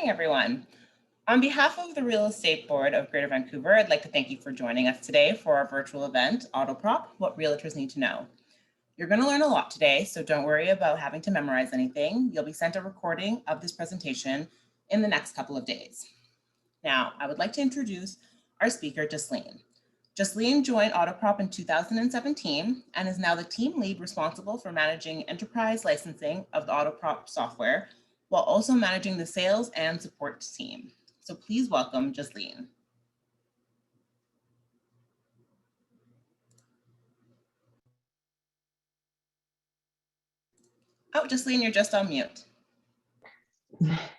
morning, everyone. On behalf of the Real Estate Board of Greater Vancouver, I'd like to thank you for joining us today for our virtual event, Autoprop, What Realtors Need to Know. You're going to learn a lot today, so don't worry about having to memorize anything. You'll be sent a recording of this presentation in the next couple of days. Now, I would like to introduce our speaker, Jusleen. Jusleen joined Autoprop in 2017 and is now the team lead responsible for managing enterprise licensing of the Autoprop software, while also managing the sales and support team. So please welcome Jusleen. Oh, Jusleen, you're just on mute.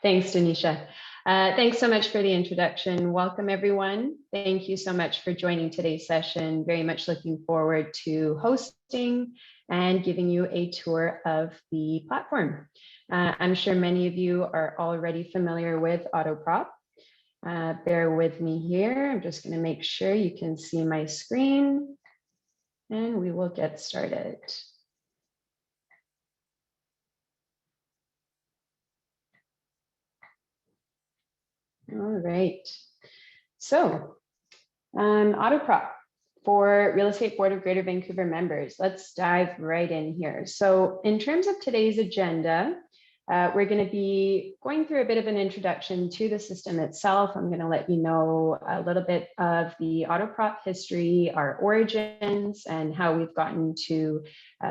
Thanks, Denisha. Thanks so much for the introduction. Welcome, everyone. Thank you so much for joining today's session. Very much looking forward to hosting and giving you a tour of the platform. I'm sure many of you are already familiar with Autoprop. Bear with me here. I'm just going to make sure you can see my screen and we will get started. All right. So Autoprop for Real Estate Board of Greater Vancouver members. Let's dive right in here. So in terms of today's agenda, we're going to be going through a bit of an introduction to the system itself. I'm going to let you know a little bit of the Autoprop history, our origins, and how we've gotten to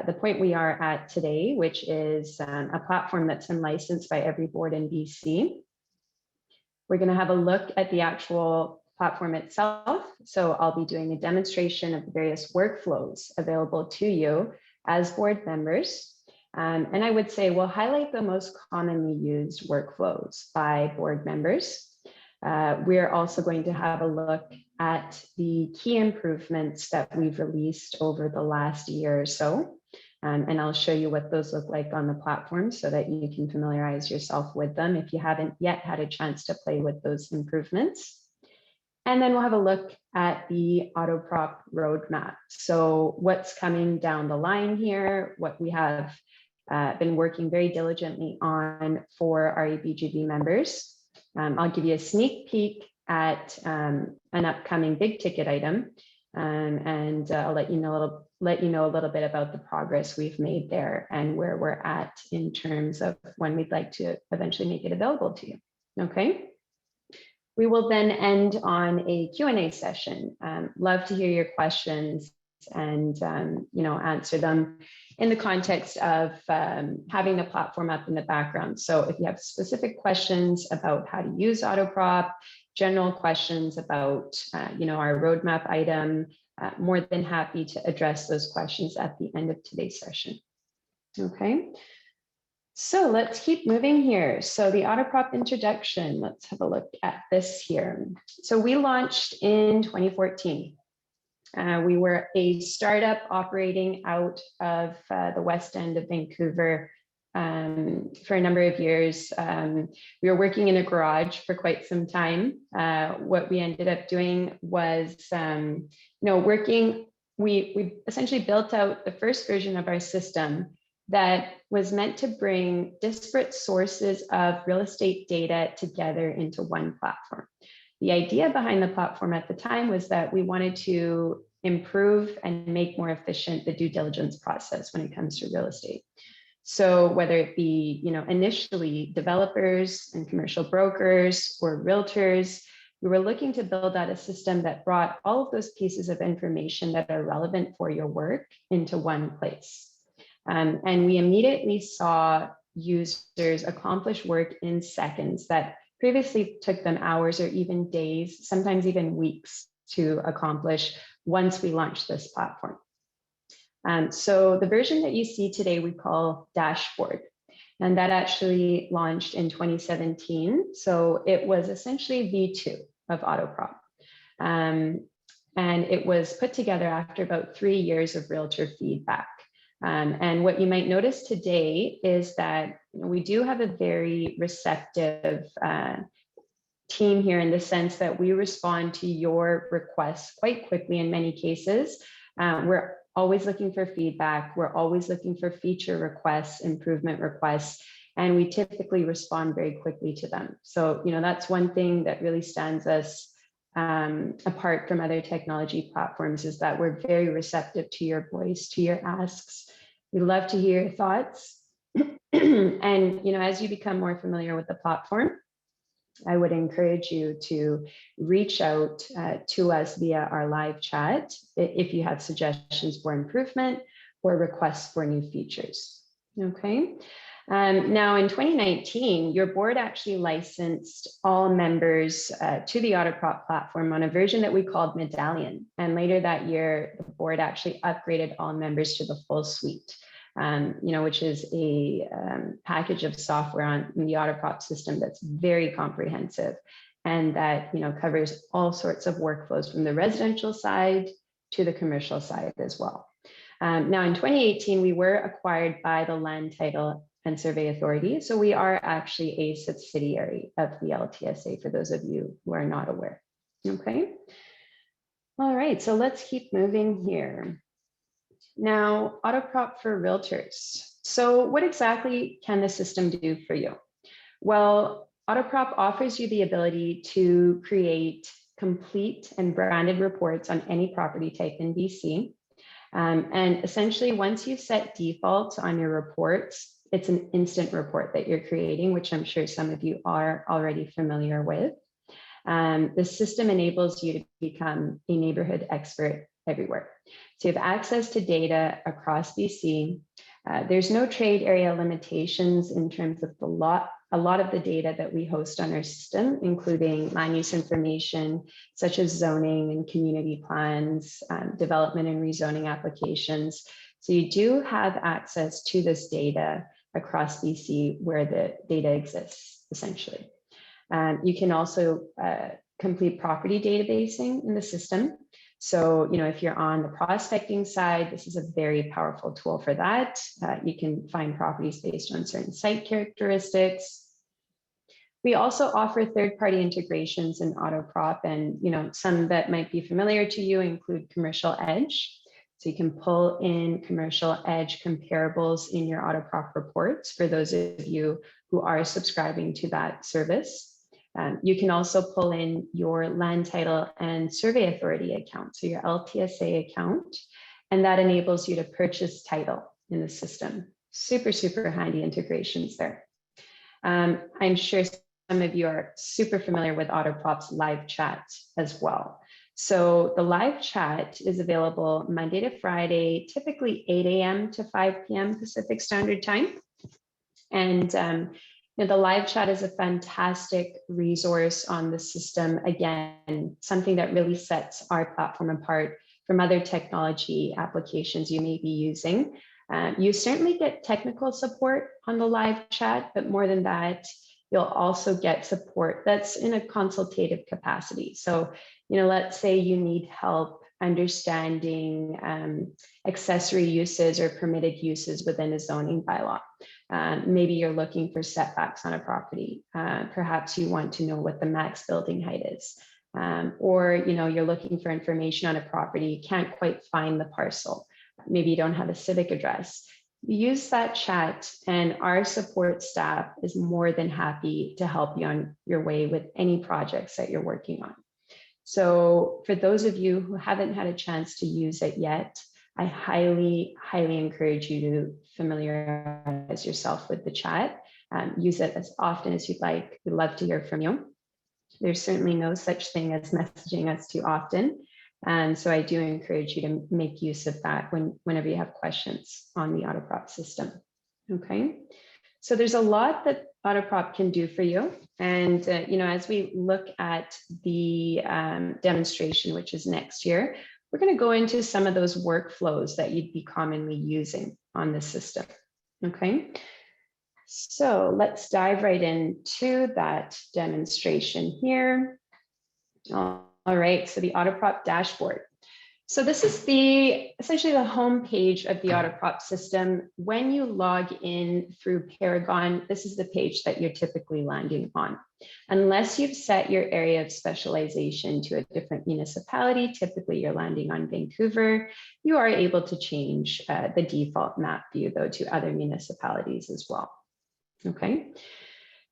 the point we are at today, which is a platform that's been licensed by every board in BC. We're going to have a look at the actual platform itself. So I'll be doing a demonstration of the various workflows available to you as board members. And I would say we'll highlight the most commonly used workflows by board members. We're also going to have a look at the key improvements that we've released over the last year or so. And I'll show you what those look like on the platform so that you can familiarize yourself with them if you haven't yet had a chance to play with those improvements. And then we'll have a look at the Autoprop roadmap. So what's coming down the line here, what we have been working very diligently on for our ABGB members. I'll give you a sneak peek at an upcoming big ticket item, and I'll let you know a little bit about the progress we've made there and where we're at in terms of when we'd like to eventually make it available to you. Okay. We will then end on a Q&A session. Love to hear your questions and answer them in the context of having the platform up in the background. So if you have specific questions about how to use Autoprop, general questions about our roadmap item, more than happy to address those questions at the end of today's session. Okay. So let's keep moving here. So the Autoprop introduction, let's have a look at this here. So we launched in 2014. We were a startup operating out of the west end of Vancouver for a number of years. We were working in a garage for quite some time. What we ended up doing was, we essentially built out the first version of our system that was meant to bring disparate sources of real estate data together into one platform. The idea behind the platform at the time was that we wanted to improve and make more efficient the due diligence process when it comes to real estate. So whether it be, initially developers and commercial brokers or realtors, we were looking to build out a system that brought all of those pieces of information that are relevant for your work into one place. And we immediately saw users accomplish work in seconds that previously took them hours or even days, sometimes even weeks to accomplish once we launched this platform. So the version that you see today we call Dashboard, and that actually launched in 2017. So it was essentially V2 of Autoprop. And it was put together after about 3 years of realtor feedback. And what you might notice today is that we do have a very receptive team here in the sense that we respond to your requests quite quickly in many cases. We're always looking for feedback. We're always looking for feature requests, improvement requests. and we typically respond very quickly to them. So, that's one thing that really stands us apart from other technology platforms, is that we're very receptive to your voice, to your asks. We love to hear your thoughts. And, as you become more familiar with the platform, I would encourage you to reach out to us via our live chat if you have suggestions for improvement or requests for new features. Okay. Now in 2019, your board actually licensed all members to the Autoprop platform on a version that we called Medallion. And later that year, the board actually upgraded all members to the full suite. Which is a package of software on the Autoprop system that's very comprehensive and that covers all sorts of workflows from the residential side to the commercial side as well. Now in 2018, we were acquired by the Land Title and Survey Authority, so we are actually a subsidiary of the LTSA for those of you who are not aware. Okay. All right, so let's keep moving here. Now, Autoprop for realtors. So what exactly can the system do for you? Well, Autoprop offers you the ability to create complete and branded reports on any property type in BC. And essentially, once you set default on your reports, it's an instant report that you're creating, which I'm sure some of you are already familiar with. The system enables you to become a neighborhood expert everywhere. So you have access to data across BC. There's no trade area limitations in terms of a lot of the data that we host on our system, including land use information, such as zoning and community plans, development and rezoning applications. So you do have access to this data across BC where the data exists, essentially. You can also complete property databasing in the system. So, if you're on the prospecting side, this is a very powerful tool for that. You can find properties based on certain site characteristics. We also offer third-party integrations in Autoprop, and some that might be familiar to you include Commercial Edge. So you can pull in Commercial Edge comparables in your Autoprop reports for those of you who are subscribing to that service. You can also pull in your Land Title and Survey Authority account, so your LTSA account, and that enables you to purchase title in the system. Super, super handy integrations there. I'm sure some of you are super familiar with Autoprop's live chat as well. So the live chat is available Monday to Friday, typically 8 a.m. to 5 p.m. Pacific Standard Time. And the live chat is a fantastic resource on the system. Again, something that really sets our platform apart from other technology applications you may be using. You certainly get technical support on the live chat, but more than that, you'll also get support that's in a consultative capacity. So, let's say you need help understanding accessory uses or permitted uses within a zoning bylaw. Maybe you're looking for setbacks on a property. Perhaps you want to know what the max building height is. Or you're looking for information on a property, can't quite find the parcel. Maybe you don't have a civic address. Use that chat and our support staff is more than happy to help you on your way with any projects that you're working on. So for those of you who haven't had a chance to use it yet, I highly, highly encourage you to familiarize yourself with the chat. Use it as often as you'd like. We'd love to hear from you. There's certainly no such thing as messaging us too often. And so I do encourage you to make use of that whenever you have questions on the Autoprop system. Okay, so there's a lot that Autoprop can do for you. And as we look at the demonstration, which is next year, we're going to go into some of those workflows that you'd be commonly using on the system. Okay, so let's dive right into that demonstration here. All right, so the Autoprop dashboard. So this is essentially the home page of the Autoprop system. When you log in through Paragon, this is the page that you're typically landing on. Unless you've set your area of specialization to a different municipality, typically you're landing on Vancouver, you are able to change the default map view though to other municipalities as well. Okay.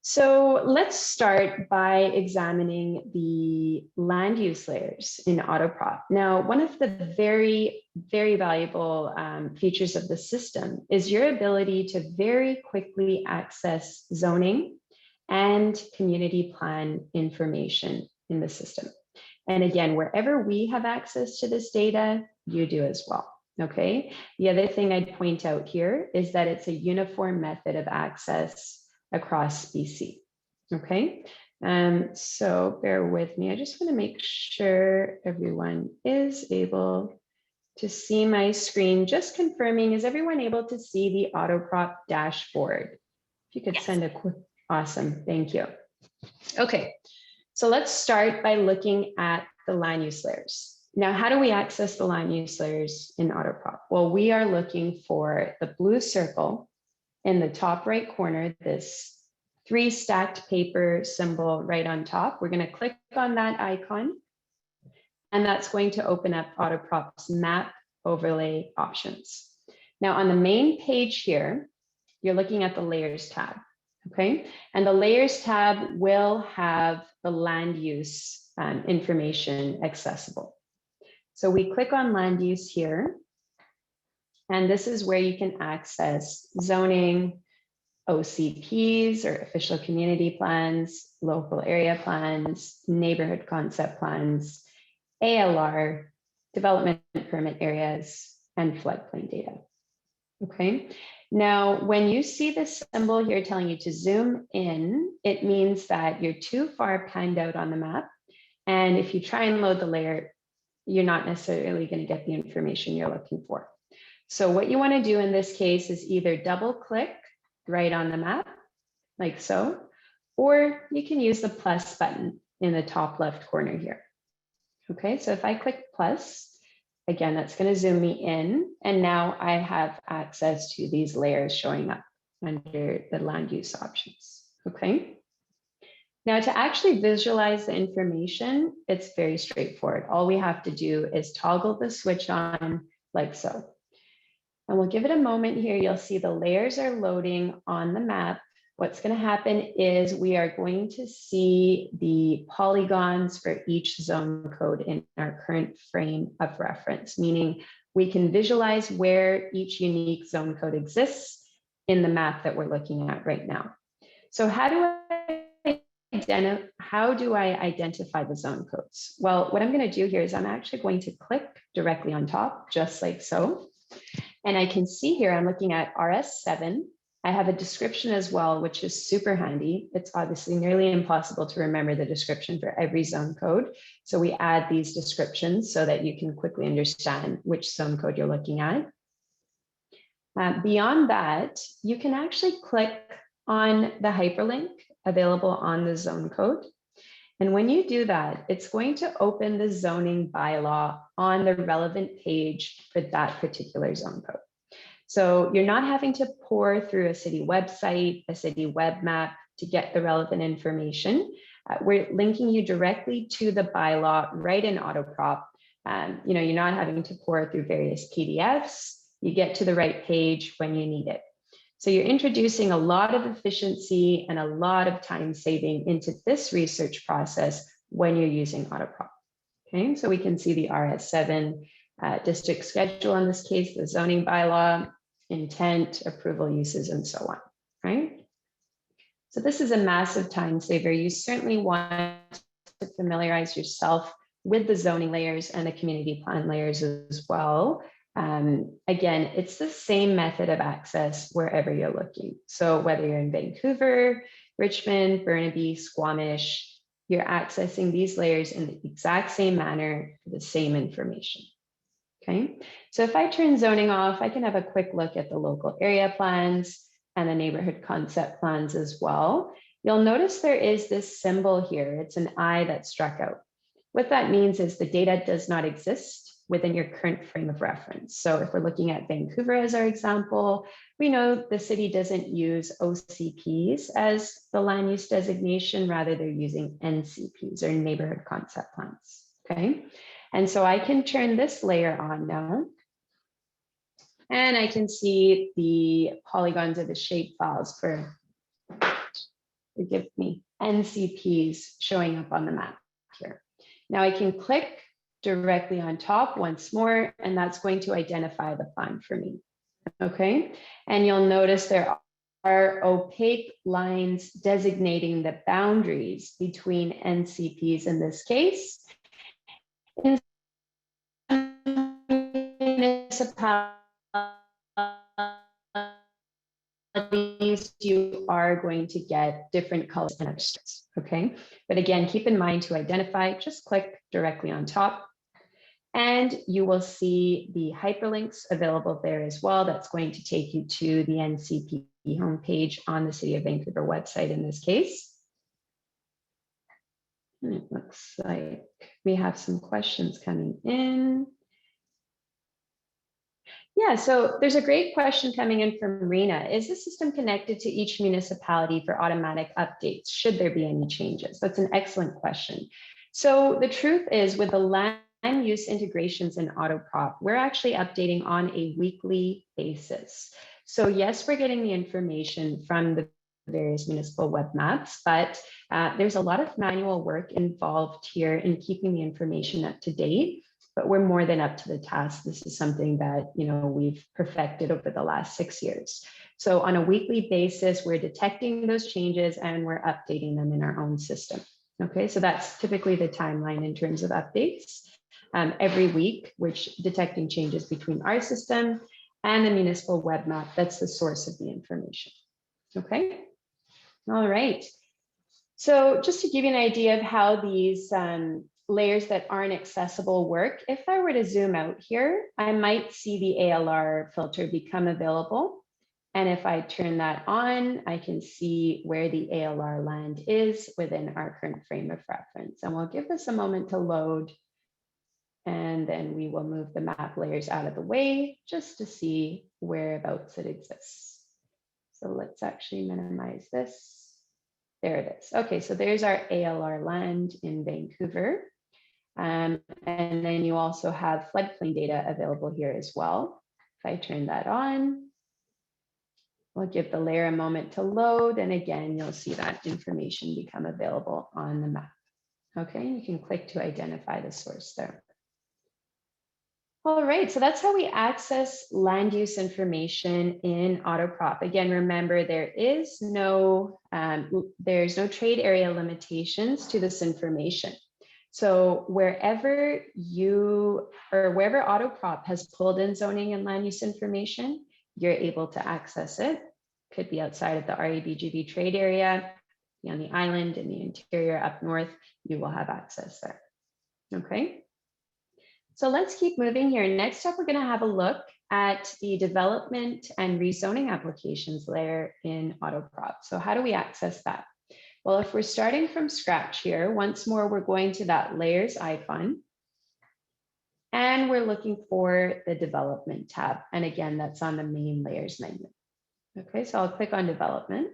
So let's start by examining the land use layers in Autoprop. Now, one of the very, very valuable features of the system is your ability to very quickly access zoning and community plan information in the system. And again, wherever we have access to this data, you do as well. Okay. The other thing I'd point out here is that it's a uniform method of access across BC. Okay. So bear with me. I just want to make sure everyone is able to see my screen. Just confirming, is everyone able to see the Autoprop dashboard? If you could Yes. send a quick, awesome, thank you. Okay, so let's start by looking at the land use layers. Now, how do we access the land use layers in Autoprop? Well, we are looking for the blue circle in the top right corner, this 3 stacked paper symbol right on top. We're going to click on that icon, and that's going to open up Autoprop's map overlay options. Now, on the main page here, you're looking at the layers tab. Okay, and the layers tab will have the land use information accessible. So we click on land use here, and this is where you can access zoning, OCPs or official community plans, local area plans, neighborhood concept plans, ALR, development permit areas, and floodplain data. Okay. Now, when you see this symbol here telling you to zoom in, it means that you're too far panned out on the map. And if you try and load the layer, you're not necessarily going to get the information you're looking for. So what you want to do in this case is either double click right on the map, like so, or you can use the plus button in the top left corner here. Okay, so if I click plus, again, that's going to zoom me in, and now I have access to these layers showing up under the land use options. Okay. Now, to actually visualize the information, it's very straightforward. All we have to do is toggle the switch on like so. And we'll give it a moment here. You'll see the layers are loading on the map. What's going to happen is we are going to see the polygons for each zone code in our current frame of reference, meaning we can visualize where each unique zone code exists in the map that we're looking at right now. So how do I identify the zone codes? Well, what I'm going to do here is I'm actually going to click directly on top, just like so. And I can see here, I'm looking at RS7. I have a description as well, which is super handy. It's obviously nearly impossible to remember the description for every zone code. So we add these descriptions so that you can quickly understand which zone code you're looking at. Beyond that, you can actually click on the hyperlink available on the zone code. And when you do that, it's going to open the zoning bylaw on the relevant page for that particular zone code. So you're not having to pour through a city website, a city web map to get the relevant information. We're linking you directly to the bylaw right in Autoprop. You're not having to pour through various PDFs. You get to the right page when you need it. So you're introducing a lot of efficiency and a lot of time saving into this research process when you're using Autoprop. Okay, so we can see the RS7 district schedule in this case, the zoning bylaw, intent, approval uses, and so on, right? So this is a massive time saver. You certainly want to familiarize yourself with the zoning layers and the community plan layers as well. Again, it's the same method of access wherever you're looking. So whether you're in Vancouver, Richmond, Burnaby, Squamish, you're accessing these layers in the exact same manner for the same information. Okay, so if I turn zoning off, I can have a quick look at the local area plans and the neighborhood concept plans as well. You'll notice there is this symbol here. It's an I that struck out. What that means is the data does not exist within your current frame of reference. So if we're looking at Vancouver as our example, we know the city doesn't use OCPs as the land use designation, rather they're using NCPs or neighborhood concept plans, okay? And so I can turn this layer on now, and I can see the polygons or the shape files for forgive me, NCPs showing up on the map here. Now I can click directly on top once more, and that's going to identify the fund for me. Okay, and you'll notice there are opaque lines designating the boundaries between NCPs in this case. In municipalities, you are going to get different colors and extras, okay? But again, keep in mind to identify, just click directly on top, and you will see the hyperlinks available there as well. That's going to take you to the NCP homepage on the City of Vancouver website in this case. And it looks like we have some questions coming in. Yeah, so there's a great question coming in from Rena. Is the system connected to each municipality for automatic updates? Should there be any changes? That's an excellent question. So the truth is, with the land use integrations in Autoprop, we're actually updating on a weekly basis. So yes, we're getting the information from the various municipal web maps, but there's a lot of manual work involved here in keeping the information up to date. But we're more than up to the task. This is something that we've perfected over the last 6 years. So on a weekly basis, we're detecting those changes and we're updating them in our own system. Okay, so that's typically the timeline in terms of updates. Every week, which detecting changes between our system and the municipal web map. That's the source of the information. Okay, all right. So just to give you an idea of how these layers that aren't accessible work, if I were to zoom out here, I might see the ALR filter become available. And if I turn that on, I can see where the ALR land is within our current frame of reference. And we'll give this a moment to load. And then we will move the map layers out of the way just to see whereabouts it exists. So let's actually minimize this. There it is. Okay, so there's our ALR land in Vancouver. And then you also have floodplain data available here as well. If I turn that on, we'll give the layer a moment to load. And again, you'll see that information become available on the map. Okay, you can click to identify the source there. All right, so that's how we access land use information in Autoprop. Again, remember there's no trade area limitations to this information. So wherever Autoprop has pulled in zoning and land use information, you're able to access it. Could be outside of the REBGB trade area, be on the island, in the interior, up north, you will have access there. Okay. So let's keep moving here. Next up, we're going to have a look at the development and rezoning applications layer in Autoprop. So how do we access that? Well, if we're starting from scratch here, once more, we're going to that layers icon. And we're looking for the development tab. And again, that's on the main layers menu. Okay, so I'll click on development.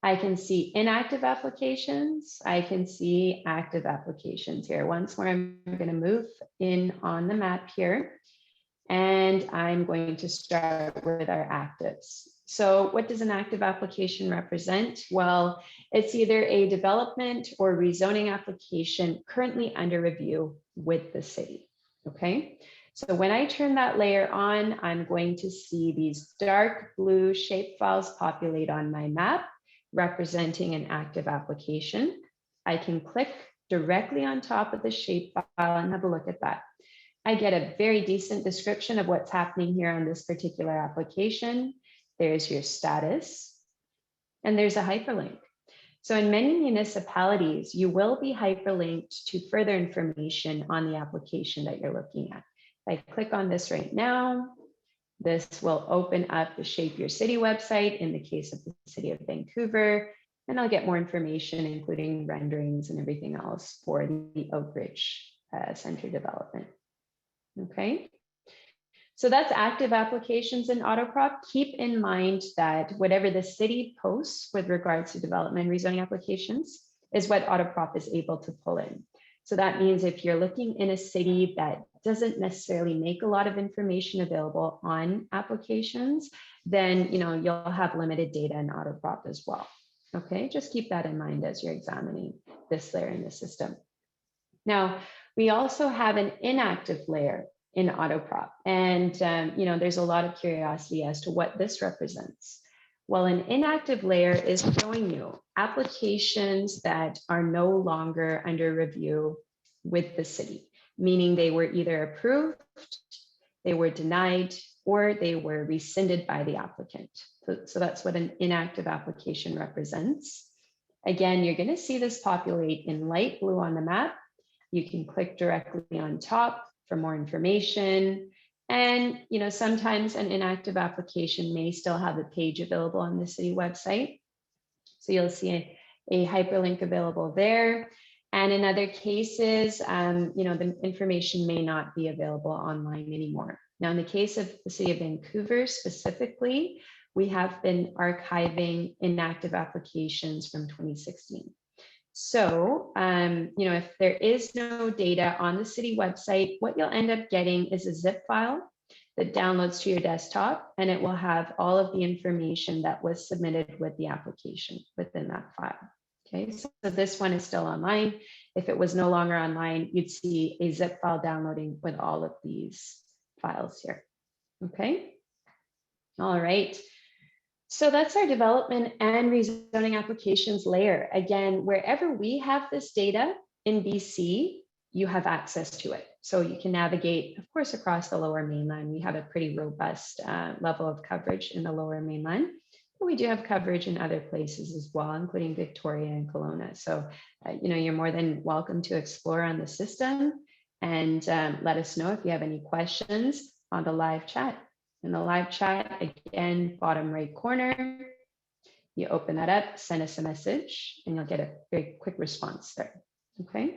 I can see inactive applications. I can see active applications here. Once more, I'm going to move in on the map here, and I'm going to start with our actives. So what does an active application represent? Well, it's either a development or rezoning application currently under review with the city. Okay, so when I turn that layer on, I'm going to see these dark blue shapefiles populate on my map, representing an active application. I can click directly on top of the shapefile and have a look at that. I get a very decent description of what's happening here on this particular application. There's your status, and there's a hyperlink. So in many municipalities, you will be hyperlinked to further information on the application that you're looking at. If I click on this right now, this will open up the Shape Your City website in the case of the City of Vancouver, and I'll get more information, including renderings and everything else for the Oak Ridge Center development. Okay, so that's active applications in Autoprop. Keep in mind that whatever the city posts with regards to development and rezoning applications is what Autoprop is able to pull in. So that means if you're looking in a city that doesn't necessarily make a lot of information available on applications, then you'll have limited data in Autoprop as well. Okay, just keep that in mind as you're examining this layer in the system. Now, we also have an inactive layer in Autoprop, and there's a lot of curiosity as to what this represents. Well, an inactive layer is showing you applications that are no longer under review with the city, meaning they were either approved, they were denied, or they were rescinded by the applicant. So that's what an inactive application represents. Again, you're going to see this populate in light blue on the map. You can click directly on top for more information. And sometimes an inactive application may still have a page available on the city website. So you'll see a hyperlink available there. And in other cases, the information may not be available online anymore. Now, in the case of the city of Vancouver specifically, we have been archiving inactive applications from 2016. So, if there is no data on the city website, what you'll end up getting is a zip file that downloads to your desktop, and it will have all of the information that was submitted with the application within that file. Okay, so this one is still online. If it was no longer online, you'd see a zip file downloading with all of these files here. Okay, all right. So that's our development and rezoning applications layer. Again, wherever we have this data in BC, you have access to it. So you can navigate, of course, across the Lower Mainland. We have a pretty robust level of coverage in the Lower Mainland. But we do have coverage in other places as well, including Victoria and Kelowna. So, you're more than welcome to explore on the system and let us know if you have any questions on the live chat. In the live chat, again, bottom right corner, you open that up, send us a message, and you'll get a very quick response there. Okay.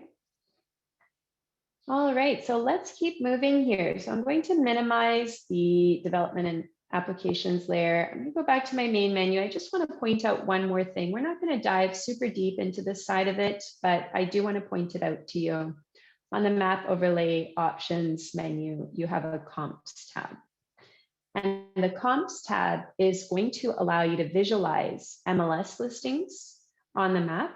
All right, so let's keep moving here. So I'm going to minimize the development and applications layer. I'm going to go back to my main menu. I just want to point out one more thing. We're not going to dive super deep into this side of it, but I do want to point it out to you. On the map overlay options menu, you have a comps tab. And the comps tab is going to allow you to visualize MLS listings on the map,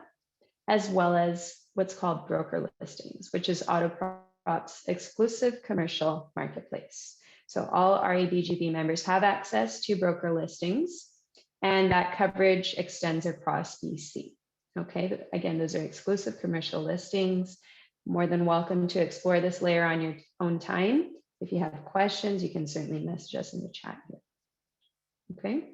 as well as what's called broker listings, which is Autoprop's exclusive commercial marketplace. So all REBGB members have access to broker listings, and that coverage extends across BC. Okay, but again, those are exclusive commercial listings. More than welcome to explore this layer on your own time. If you have questions, you can certainly message us in the chat here. Okay.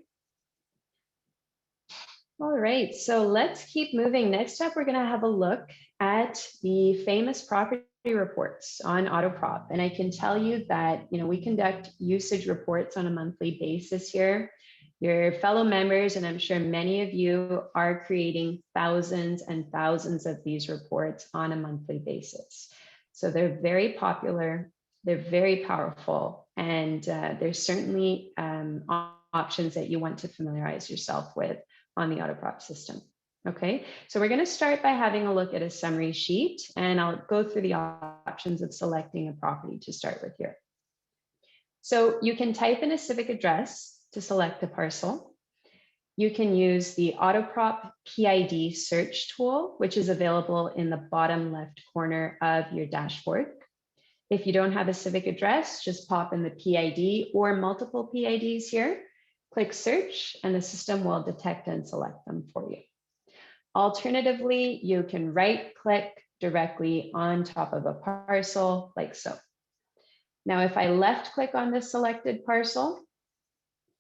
All right, so let's keep moving. Next up, we're going to have a look at the famous property reports on Autoprop. And I can tell you that, we conduct usage reports on a monthly basis here. Your fellow members, and I'm sure many of you are creating thousands and thousands of these reports on a monthly basis. So they're very popular. They're very powerful, and there's certainly options that you want to familiarize yourself with on the Autoprop system. Okay, so we're going to start by having a look at a summary sheet, and I'll go through the options of selecting a property to start with here. So you can type in a civic address to select a parcel. You can use the Autoprop PID search tool, which is available in the bottom left corner of your dashboard. If you don't have a civic address, just pop in the PID or multiple PIDs here, click search, and the system will detect and select them for you. Alternatively, you can right-click directly on top of a parcel like so. Now, if I left-click on this selected parcel,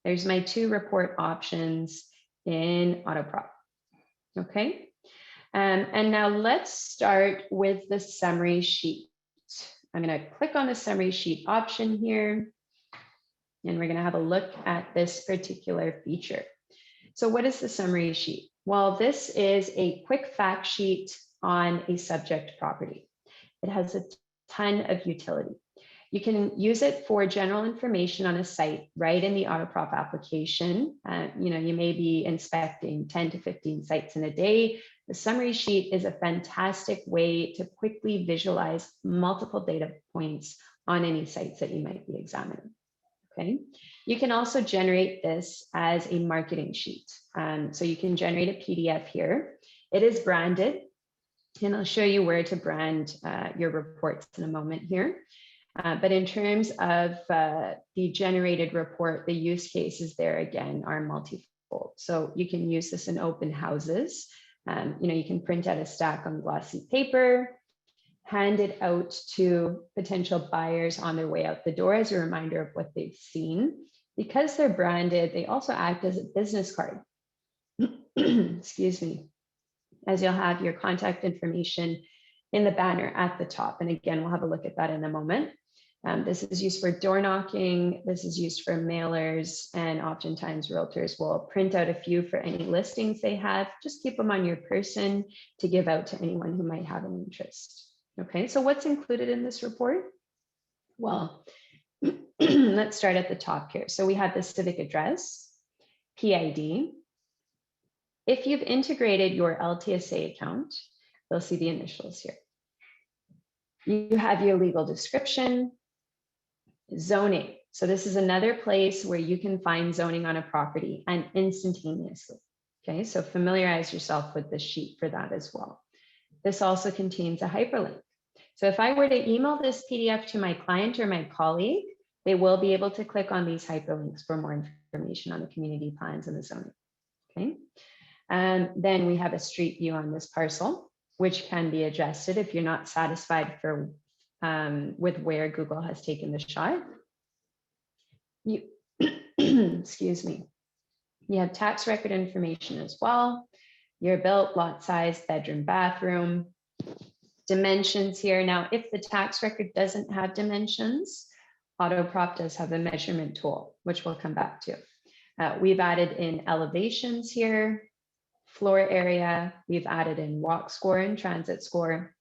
there's my two report options in Autoprop. Okay, and now let's start with the summary sheet. I'm going to click on the summary sheet option here, and we're going to have a look at this particular feature. So what is the summary sheet? Well, this is a quick fact sheet on a subject property. It has a ton of utility. You can use it for general information on a site right in the Autoprop application. You may be inspecting 10 to 15 sites in a day. The summary sheet is a fantastic way to quickly visualize multiple data points on any sites that you might be examining. Okay, You can also generate this as a marketing sheet. So you can generate a PDF here. It is branded, and I'll show you where to brand your reports in a moment here. But in terms of the generated report, the use cases there again are multifold. So you can use this in open houses. You can print out a stack on glossy paper, hand it out to potential buyers on their way out the door as a reminder of what they've seen. Because they're branded, they also act as a business card. Excuse me. As you'll have your contact information in the banner at the top. And again, we'll have a look at that in a moment. This is used for door knocking. This is used for mailers, and oftentimes realtors will print out a few for any listings they have. Just keep them on your person to give out to anyone who might have an interest. Okay, so what's included in this report? Well, let's start at the top here. So we have the civic address, PID. If you've integrated your LTSA account, you'll see the initials here. You have your legal description, zoning. So this is another place where you can find zoning on a property and instantaneously. Okay, so familiarize yourself with this sheet for that as well. This also contains a hyperlink. So if I were to email this PDF to my client or my colleague, they will be able to click on these hyperlinks for more information on the community plans and the zoning. Okay. Then we have a street view on this parcel, which can be adjusted if you're not satisfied with where Google has taken the shot. Excuse me. You have tax record information as well. Your built, lot size, bedroom, bathroom, dimensions here. Now, if the tax record doesn't have dimensions, Autoprop does have a measurement tool, which we'll come back to. We've added in elevations here, floor area. We've added in walk score and transit score.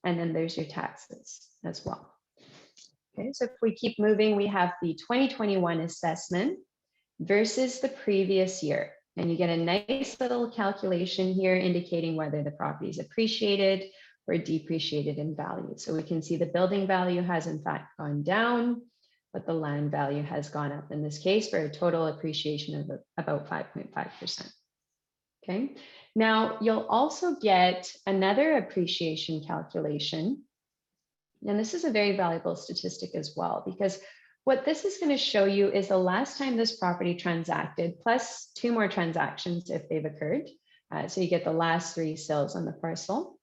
And then there's your taxes as well. Okay, so if we keep moving, we have the 2021 assessment versus the previous year. And you get a nice little calculation here indicating whether the property is appreciated or depreciated in value. So we can see the building value has in fact gone down, but the land value has gone up in this case for a total appreciation of about 5.5%. Okay, now you'll also get another appreciation calculation. And this is a very valuable statistic as well, because what this is going to show you is the last time this property transacted, plus 2 more transactions if they've occurred. So you get the last 3 sales on the parcel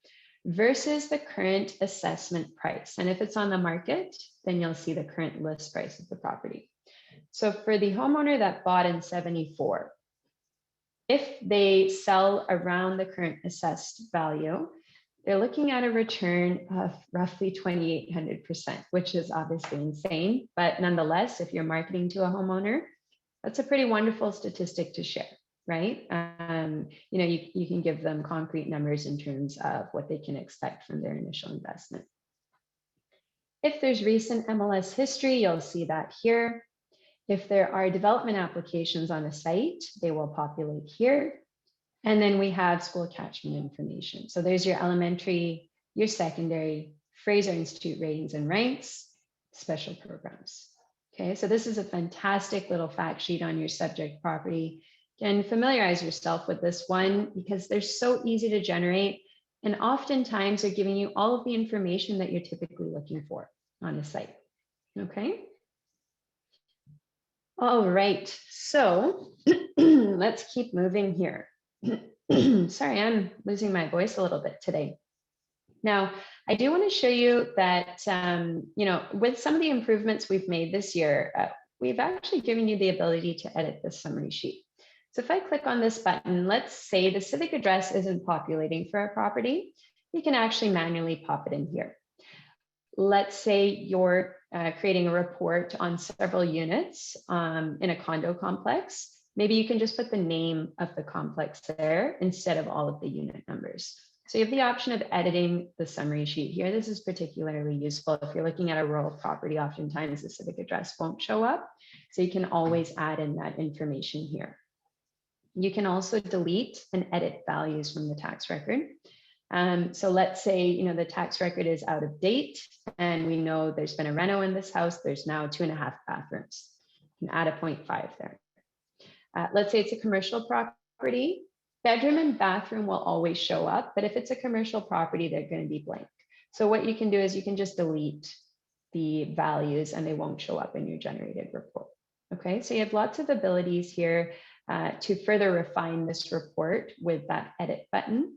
versus the current assessment price. And if it's on the market, then you'll see the current list price of the property. So for the homeowner that bought in 74, if they sell around the current assessed value, they're looking at a return of roughly 2,800%, which is obviously insane. But nonetheless, if you're marketing to a homeowner, that's a pretty wonderful statistic to share, right? You can give them concrete numbers in terms of what they can expect from their initial investment. If there's recent MLS history, you'll see that here. If there are development applications on a site, they will populate here. And then we have school catchment information. So there's your elementary, your secondary, Fraser Institute ratings and ranks, special programs. Okay, so this is a fantastic little fact sheet on your subject property. Again, familiarize yourself with this one because they're so easy to generate. And oftentimes they're giving you all of the information that you're typically looking for on a site. Okay. All right, so let's keep moving here. Sorry, I'm losing my voice a little bit today. Now, I do want to show you that, with some of the improvements we've made this year, we've actually given you the ability to edit the summary sheet. So if I click on this button, let's say the civic address isn't populating for a property, you can actually manually pop it in here. Let's say you're creating a report on several units in a condo complex. Maybe you can just put the name of the complex there instead of all of the unit numbers. So you have the option of editing the summary sheet here. This is particularly useful if you're looking at a rural property. Oftentimes the civic address won't show up. So you can always add in that information here. You can also delete and edit values from the tax record. So let's say, the tax record is out of date and we know there's been a reno in this house. There's now 2.5 bathrooms. You can add a 0.5 there. Let's say it's a commercial property. Bedroom and bathroom will always show up, but if it's a commercial property, they're going to be blank. So what you can do is you can just delete the values and they won't show up in your generated report. Okay, so you have lots of abilities here to further refine this report with that edit button.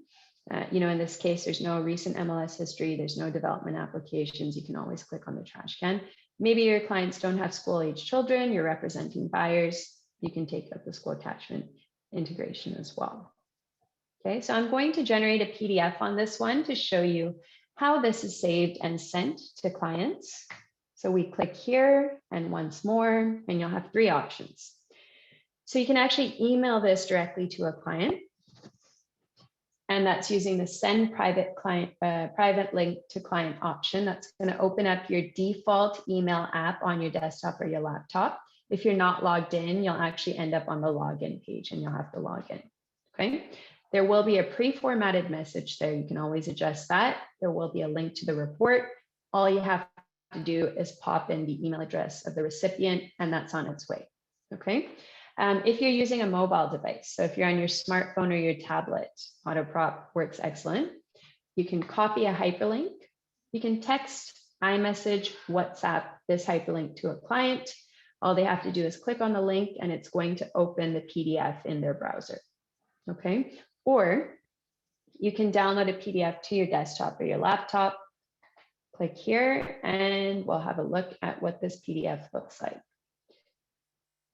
In this case, there's no recent MLS history, there's no development applications. You can always click on the trash can. Maybe your clients don't have school-age children, you're representing buyers. You can take up the school attachment integration as well. Okay, so I'm going to generate a PDF on this one to show you how this is saved and sent to clients. So we click here and once more, and you'll have 3 options. So you can actually email this directly to a client. And that's using the send private link to client option. That's going to open up your default email app on your desktop or your laptop. If you're not logged in, you'll actually end up on the login page and you'll have to log in. Okay. There will be a pre-formatted message there. You can always adjust that. There will be a link to the report. All you have to do is pop in the email address of the recipient and that's on its way. Okay. If you're using a mobile device, so if you're on your smartphone or your tablet, Autoprop works excellent. You can copy a hyperlink. You can text, iMessage, WhatsApp this hyperlink to a client. All they have to do is click on the link and it's going to open the PDF in their browser. Okay. Or you can download a PDF to your desktop or your laptop. Click here and we'll have a look at what this PDF looks like.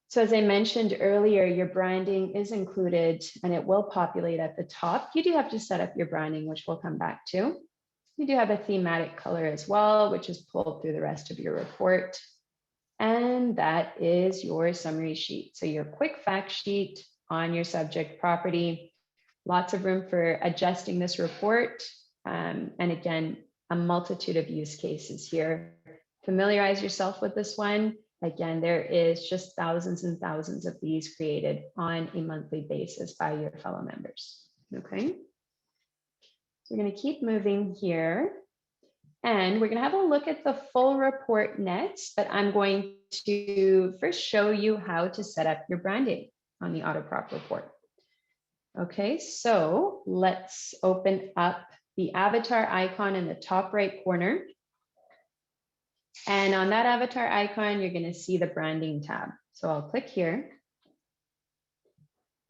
So as I mentioned earlier, your branding is included and it will populate at the top. You do have to set up your branding, which we'll come back to. You do have a thematic color as well, which is pulled through the rest of your report. And that is your summary sheet. So your quick fact sheet on your subject property. Lots of room for adjusting this report. And again, a multitude of use cases here. Familiarize yourself with this one. Again, there is just thousands and thousands of these created on a monthly basis by your fellow members. Okay. So we're going to keep moving here. And we're going to have a look at the full report next, but I'm going to first show you how to set up your branding on the Autoprop report. Okay, so let's open up the avatar icon in the top right corner. And on that avatar icon, you're going to see the branding tab. So I'll click here.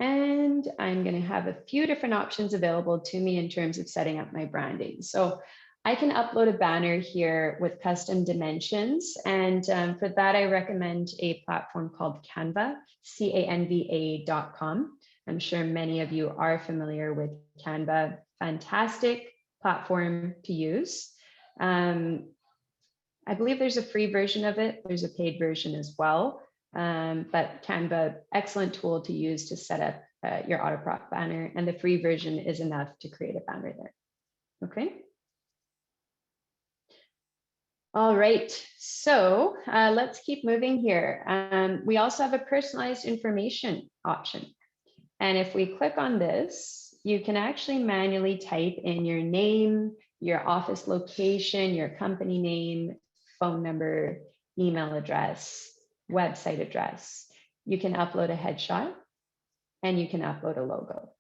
And I'm going to have a few different options available to me in terms of setting up my branding. So I can upload a banner here with custom dimensions. And for that, I recommend a platform called Canva, canva.com. I'm sure many of you are familiar with Canva. Fantastic platform to use. I believe there's a free version of it. There's a paid version as well. But Canva, excellent tool to use to set up your Autoprop banner. And the free version is enough to create a banner there. Okay. All right, so let's keep moving here. We also have a personalized information option. And if we click on this, you can actually manually type in your name, your office location, your company name, phone number, email address, website address. You can upload a headshot and you can upload a logo.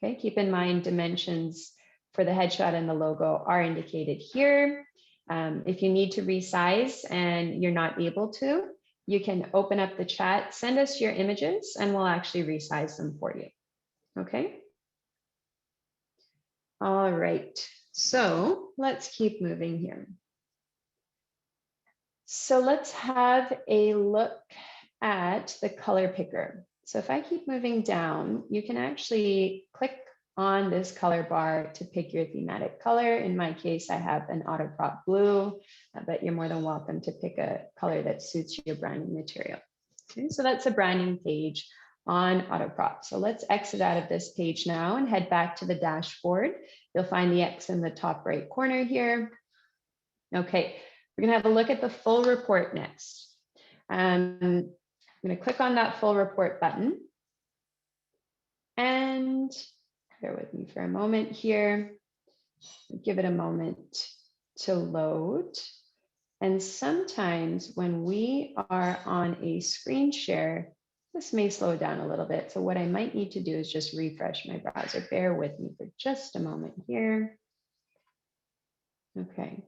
Okay, keep in mind dimensions for the headshot and the logo are indicated here. If you need to resize and you're not able to, you can open up the chat, send us your images, and we'll actually resize them for you. Okay. All right. So let's keep moving here. So let's have a look at the color picker. So if I keep moving down, you can actually click on this color bar to pick your thematic color. In my case, I have an Autoprop blue, but you're more than welcome to pick a color that suits your branding material. Okay, so that's a branding page on Autoprop. So let's exit out of this page now and head back to the dashboard. You'll find the X in the top right corner here. Okay, we're gonna have a look at the full report next. I'm gonna click on that full report button and bear with me for a moment here. Give it a moment to load. And sometimes when we are on a screen share, this may slow down a little bit. So what I might need to do is just refresh my browser. Bear with me for just a moment here. Okay.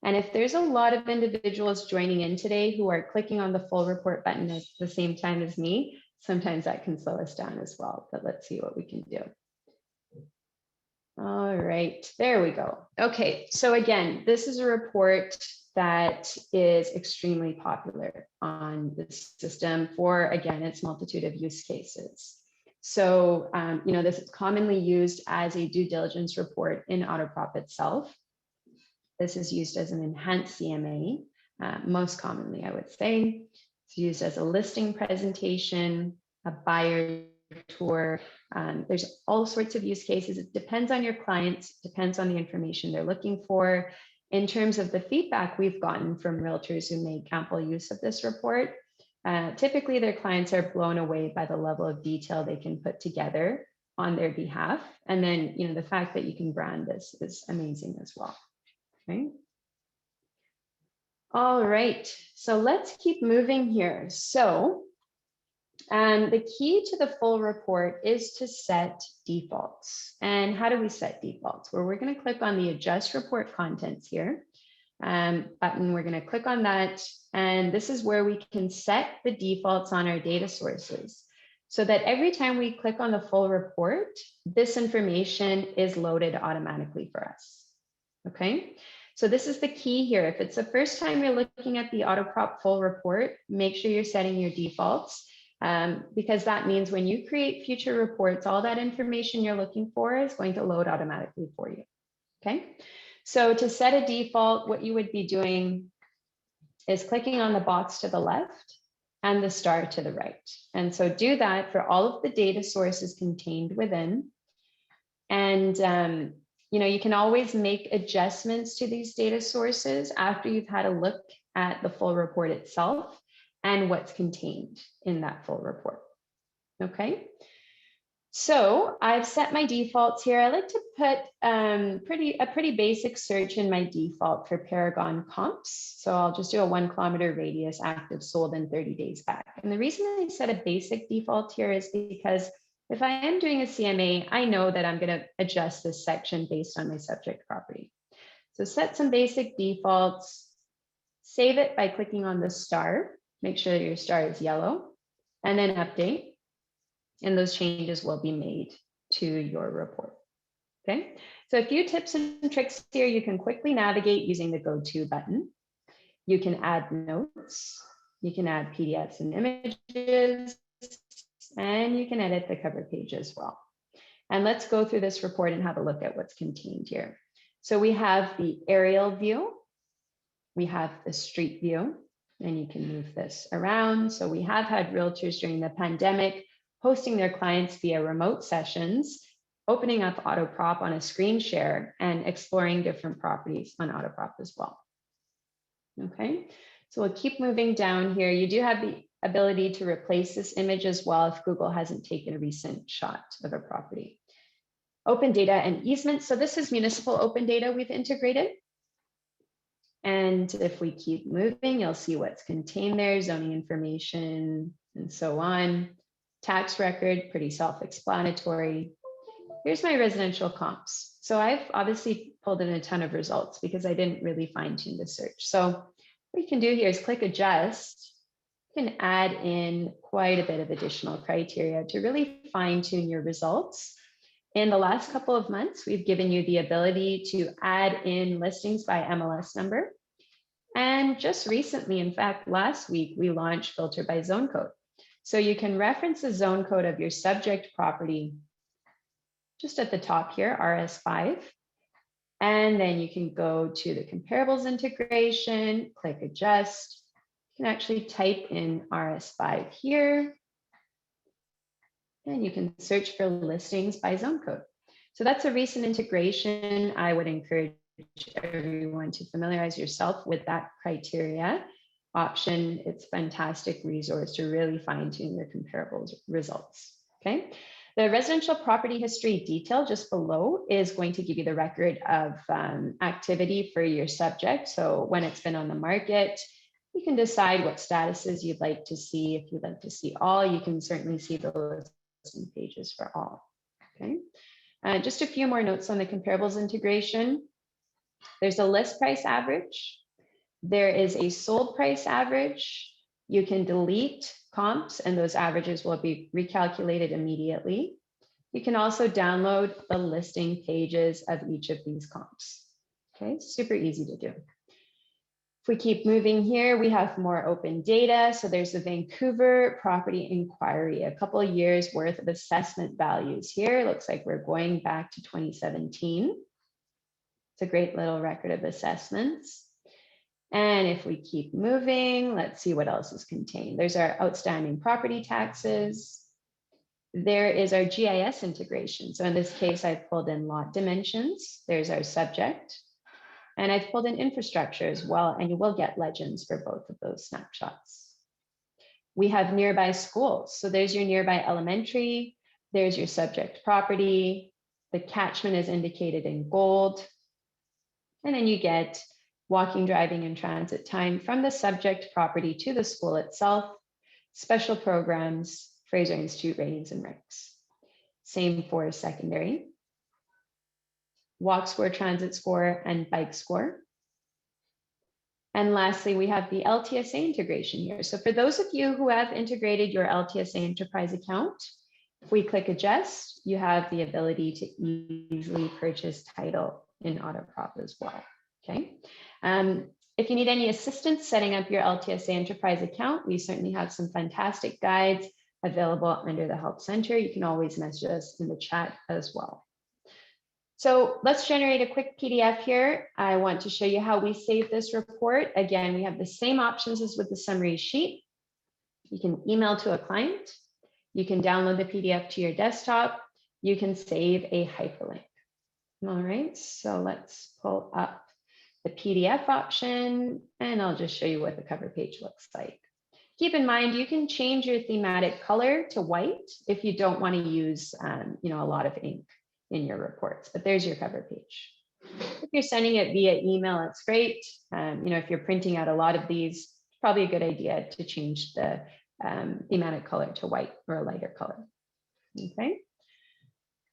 And if there's a lot of individuals joining in today who are clicking on the full report button at the same time as me, sometimes that can slow us down as well, but let's see what we can do. All right, there we go. Okay, so again, this is a report that is extremely popular on the system for, again, its multitude of use cases. So, this is commonly used as a due diligence report in Autoprop itself. This is used as an enhanced CMA, most commonly, I would say. It's used as a listing presentation, a buyer tour. There's all sorts of use cases. It depends on your clients, depends on the information they're looking for. In terms of the feedback we've gotten from realtors who make ample use of this report, typically their clients are blown away by the level of detail they can put together on their behalf. And then, the fact that you can brand this is amazing as well. Okay. All right, so let's keep moving here. So the key to the full report is to set defaults. And how do we set defaults? Well, we're going to click on the adjust report contents here button. We're going to click on that. And this is where we can set the defaults on our data sources so that every time we click on the full report, this information is loaded automatically for us. Okay. So this is the key here. If it's the first time you're looking at the Autoprop full report, make sure you're setting your defaults because that means when you create future reports, all that information you're looking for is going to load automatically for you. Okay. So to set a default, what you would be doing is clicking on the box to the left and the star to the right. And so do that for all of the data sources contained within. And you can always make adjustments to these data sources after you've had a look at the full report itself and what's contained in that full report. Okay. So I've set my defaults here. I like to put a pretty basic search in my default for Paragon comps. So I'll just do a 1 kilometer radius active sold in 30 days back. And the reason I set a basic default here is because if I am doing a CMA, I know that I'm going to adjust this section based on my subject property. So set some basic defaults, save it by clicking on the star, make sure that your star is yellow, and then update. And those changes will be made to your report. Okay, so a few tips and tricks here. You can quickly navigate using the Go To button. You can add notes, you can add PDFs and images, and you can edit the cover page as well. And let's go through this report and have a look at what's contained here. So we have the aerial view, we have the street view, and you can move this around. So we have had realtors during the pandemic hosting their clients via remote sessions, opening up Autoprop on a screen share and exploring different properties on Autoprop as well. Okay, so we'll keep moving down here. You do have the ability to replace this image as well if Google hasn't taken a recent shot of a property. Open data and easements. So this is municipal open data we've integrated. And if we keep moving, you'll see what's contained there, zoning information and so on. Tax record, pretty self-explanatory. Here's my residential comps. So I've obviously pulled in a ton of results because I didn't really fine tune the search. So what you can do here is click adjust. You can add in quite a bit of additional criteria to really fine tune your results. In the last couple of months, we've given you the ability to add in listings by MLS number. And just recently, in fact, last week, we launched filter by zone code. So you can reference the zone code of your subject property just at the top here, RS5. And then you can go to the comparables integration, click adjust. You can actually type in RS5 here. And you can search for listings by zone code. So that's a recent integration. I would encourage everyone to familiarize yourself with that criteria option. It's a fantastic resource to really fine tune your comparables results. Okay. The residential property history detail just below is going to give you the record of activity for your subject. So when it's been on the market, you can decide what statuses you'd like to see. If you'd like to see all, you can certainly see the listing pages for all. Okay. Just a few more notes on the comparables integration. There's a list price average. There is a sold price average. You can delete comps and those averages will be recalculated immediately. You can also download the listing pages of each of these comps. Okay, super easy to do. If we keep moving here, we have more open data. So there's the Vancouver property inquiry, a couple of years worth of assessment values here. Looks like we're going back to 2017. It's a great little record of assessments. And if we keep moving, let's see what else is contained. There's our outstanding property taxes. There is our GIS integration. So in this case, I've pulled in lot dimensions. There's our subject. And I've pulled in infrastructure as well. And you will get legends for both of those snapshots. We have nearby schools. So there's your nearby elementary. There's your subject property. The catchment is indicated in gold. And then you get walking, driving, and transit time from the subject property to the school itself, special programs, Fraser Institute ratings and ranks. Same for secondary. Walk score, transit score, and bike score. And lastly, we have the LTSA integration here. So for those of you who have integrated your LTSA enterprise account, if we click adjust, you have the ability to easily purchase title in Autoprop as well. Okay. If you need any assistance setting up your LTSA enterprise account, we certainly have some fantastic guides available under the Help Center. You can always message us in the chat as well. So let's generate a quick PDF here. I want to show you how we save this report. Again, we have the same options as with the summary sheet. You can email to a client. You can download the PDF to your desktop. You can save a hyperlink. All right, so let's pull up the PDF option, and I'll just show you what the cover page looks like. Keep in mind, you can change your thematic color to white if you don't want to use a lot of ink in your reports, but there's your cover page. If you're sending it via email, it's great. If you're printing out a lot of these, it's probably a good idea to change the thematic color to white or a lighter color. Okay.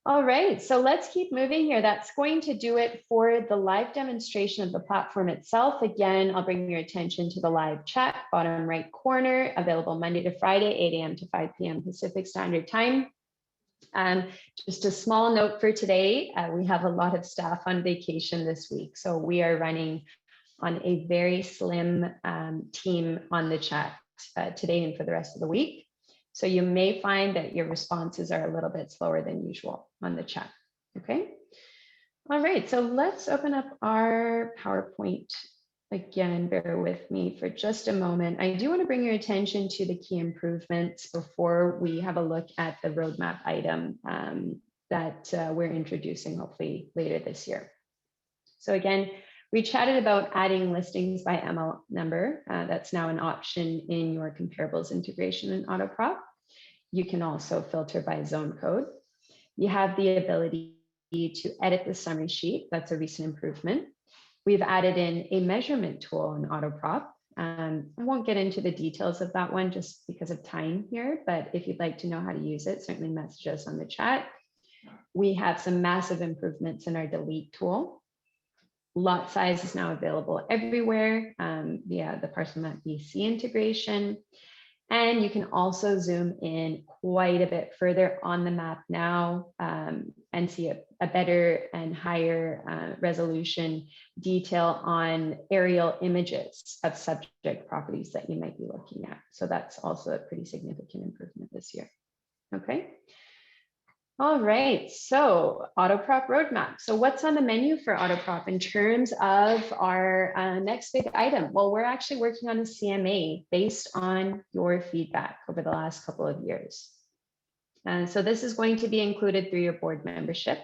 All right, so let's keep moving here. That's going to do it for the live demonstration of the platform itself. Again, I'll bring your attention to the live chat, bottom right corner, available Monday to Friday, 8 a.m. to 5 p.m. Pacific Standard Time. Just a small note for today, we have a lot of staff on vacation this week. So we are running on a very slim team on the chat today and for the rest of the week. So you may find that your responses are a little bit slower than usual on the chat, okay? All right, so let's open up our PowerPoint again. Bear with me for just a moment. I do want to bring your attention to the key improvements before we have a look at the roadmap item that we're introducing hopefully later this year. So again, we chatted about adding listings by ML number. That's now an option in your comparables integration in Autoprop. You can also filter by zone code. You have the ability to edit the summary sheet. That's a recent improvement. We've added in a measurement tool in Autoprop. I won't get into the details of that one just because of time here, but if you'd like to know how to use it, certainly message us on the chat. We have some massive improvements in our delete tool. Lot size is now available everywhere via the Parcel Map BC integration. And you can also zoom in quite a bit further on the map now and see a better and higher resolution detail on aerial images of subject properties that you might be looking at. So that's also a pretty significant improvement this year. Okay. All right, so Autoprop roadmap. So what's on the menu for Autoprop in terms of our next big item? Well, we're actually working on a CMA based on your feedback over the last couple of years. And so this is going to be included through your board membership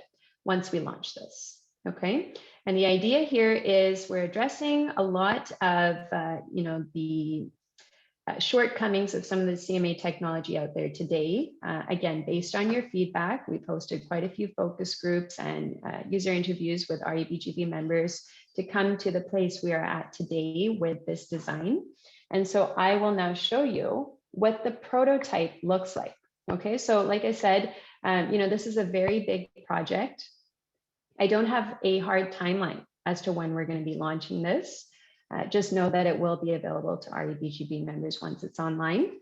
once we launch this, okay? And the idea here is we're addressing a lot of, the shortcomings of some of the CMA technology out there today. Again, based on your feedback, we posted quite a few focus groups and user interviews with REBGB members to come to the place we are at today with this design. And so I will now show you what the prototype looks like. Okay, so like I said, this is a very big project. I don't have a hard timeline as to when we're going to be launching this. Just know that it will be available to REBGB members once it's online.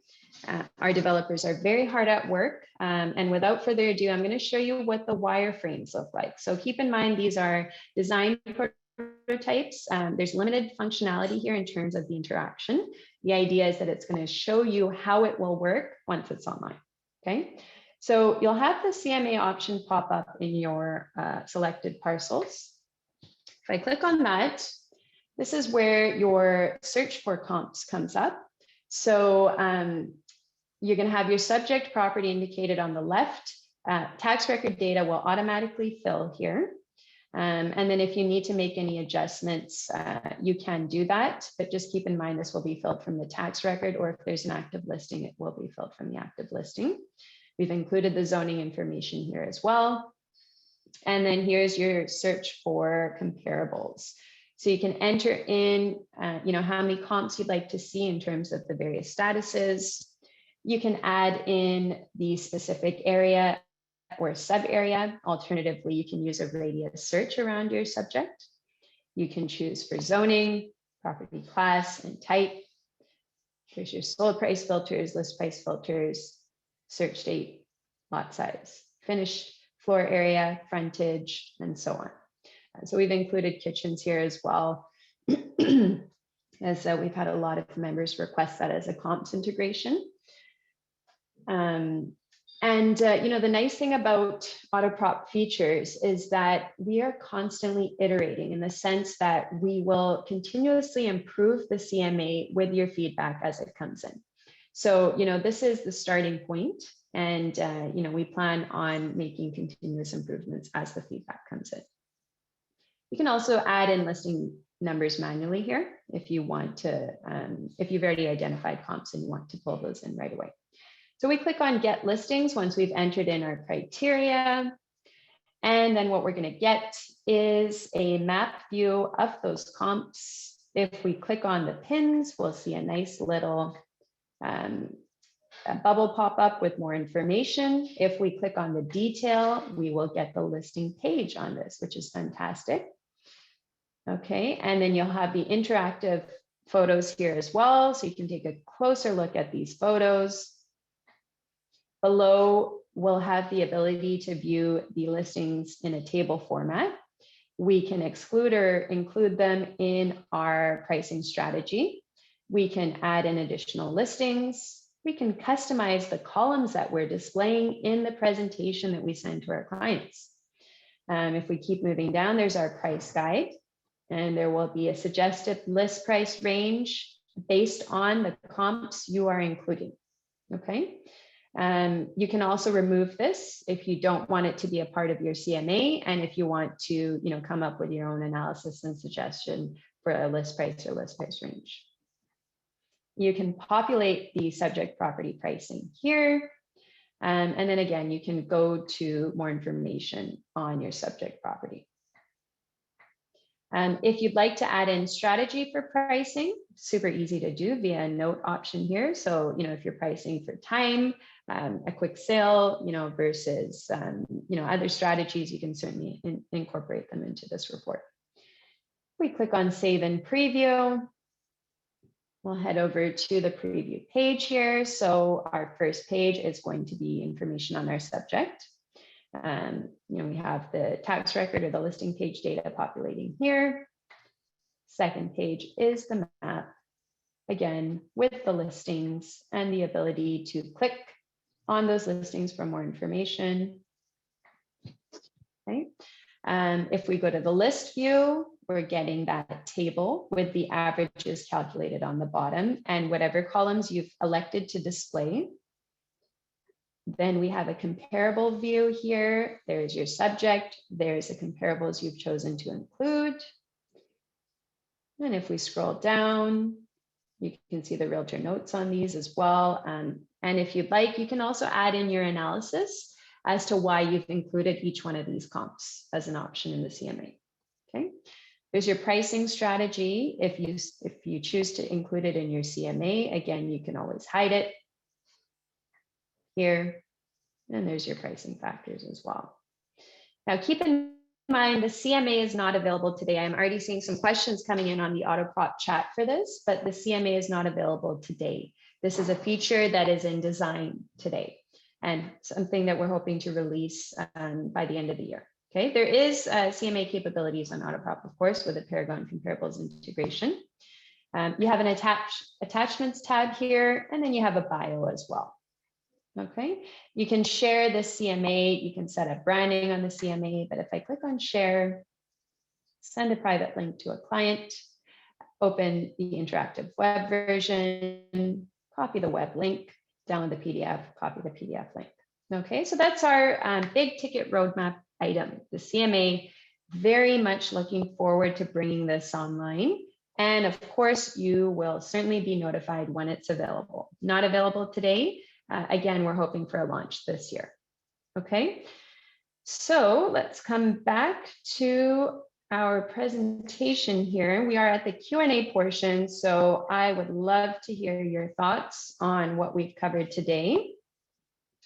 Our developers are very hard at work. And without further ado, I'm going to show you what the wireframes look like. So keep in mind, these are design prototypes. There's limited functionality here in terms of the interaction. The idea is that it's going to show you how it will work once it's online. Okay, so you'll have the CMA option pop up in your selected parcels. If I click on that, this is where your search for comps comes up. So you're going to have your subject property indicated on the left. Tax record data will automatically fill here. And then if you need to make any adjustments, you can do that. But just keep in mind, this will be filled from the tax record, or if there's an active listing, it will be filled from the active listing. We've included the zoning information here as well. And then here's your search for comparables. So you can enter in, how many comps you'd like to see in terms of the various statuses. You can add in the specific area or sub area. Alternatively, you can use a radius search around your subject. You can choose for zoning, property class, and type. There's your sold price filters, list price filters, search date, lot size, finished floor area, frontage, and so on. So we've included kitchens here as well, as we've had a lot of members request that as a comps integration. The nice thing about Autoprop features is that we are constantly iterating in the sense that we will continuously improve the CMA with your feedback as it comes in. So, this is the starting point, and, we plan on making continuous improvements as the feedback comes in. You can also add in listing numbers manually here if you want to, if you've already identified comps and you want to pull those in right away. So we click on Get Listings once we've entered in our criteria. And then what we're going to get is a map view of those comps. If we click on the pins, we'll see a nice little a bubble pop up with more information. If we click on the detail, we will get the listing page on this, which is fantastic. Okay, and then you'll have the interactive photos here as well, so you can take a closer look at these photos. Below, we'll have the ability to view the listings in a table format. We can exclude or include them in our pricing strategy. We can add in additional listings. We can customize the columns that we're displaying in the presentation that we send to our clients. If we keep moving down, there's our price guide, and there will be a suggested list price range based on the comps you are including. Okay. You can also remove this if you don't want it to be a part of your CMA, and if you want to, come up with your own analysis and suggestion for a list price or list price range. You can populate the subject property pricing here. And then again, you can go to more information on your subject property. If you'd like to add in strategy for pricing, super easy to do via a note option here. So, if you're pricing for time, a quick sale, versus, other strategies, you can certainly incorporate them into this report. We click on Save and Preview. We'll head over to the preview page here. So our first page is going to be information on our subject. We have the tax record or the listing page data populating here. Second page is the map, again, with the listings and the ability to click on those listings for more information. Okay. If we go to the list view, we're getting that table with the averages calculated on the bottom and whatever columns you've elected to display. Then we have a comparable view here. There's your subject. There's the comparables you've chosen to include. And if we scroll down, You can see the realtor notes on these as well. And if you'd like, you can also add in your analysis as to why you've included each one of these comps as an option in the CMA. Okay. There's your pricing strategy. If you choose to include it in your CMA, again, you can always hide it here. And there's your pricing factors as well. Now, keep in mind, the CMA is not available today. I'm already seeing some questions coming in on the Autoprop chat for this, but the CMA is not available today. This is a feature that is in design today and something that we're hoping to release by the end of the year. Okay, there is CMA capabilities on Autoprop, of course, with the Paragon comparables integration. You have an attachments tab here, and then you have a bio as well. Okay, you can share the CMA, you can set up branding on the CMA, but if I click on share, send a private link to a client, open the interactive web version, copy the web link, download the PDF, copy the PDF link. Okay, so that's our big ticket roadmap item, the CMA. Very much looking forward to bringing this online. And of course, you will certainly be notified when it's available. Not available today. Again, we're hoping for a launch this year. Okay, so let's come back to our presentation here. We are at the Q&A portion, so I would love to hear your thoughts on what we've covered today.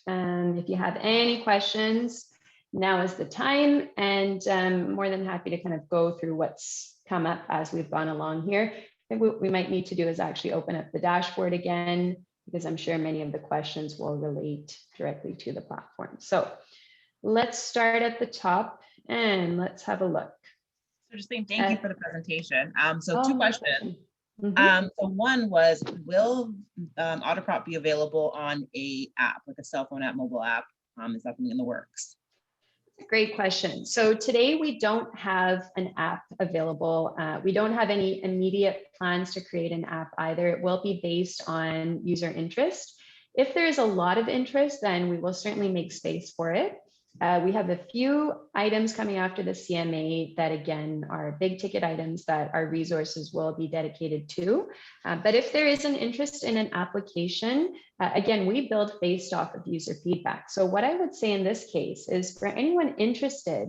If you have any questions, now is the time, and I'm more than happy to kind of go through what's come up as we've gone along here. And what we might need to do is actually open up the dashboard again, because I'm sure many of the questions will relate directly to the platform. So let's start at the top and let's have a look. So Jusleen, thank you for the presentation. So two no questions. Mhm. So one was, will Autoprop be available on a app, like a cell phone app, mobile app? Is that something in the works? Great question. So today we don't have an app available. We don't have any immediate plans to create an app either. It will be based on user interest. If there's a lot of interest, then we will certainly make space for it. We have a few items coming after the CMA that, again, are big ticket items that our resources will be dedicated to. But if there is an interest in an application, again, we build based off of user feedback. So what I would say in this case is, for anyone interested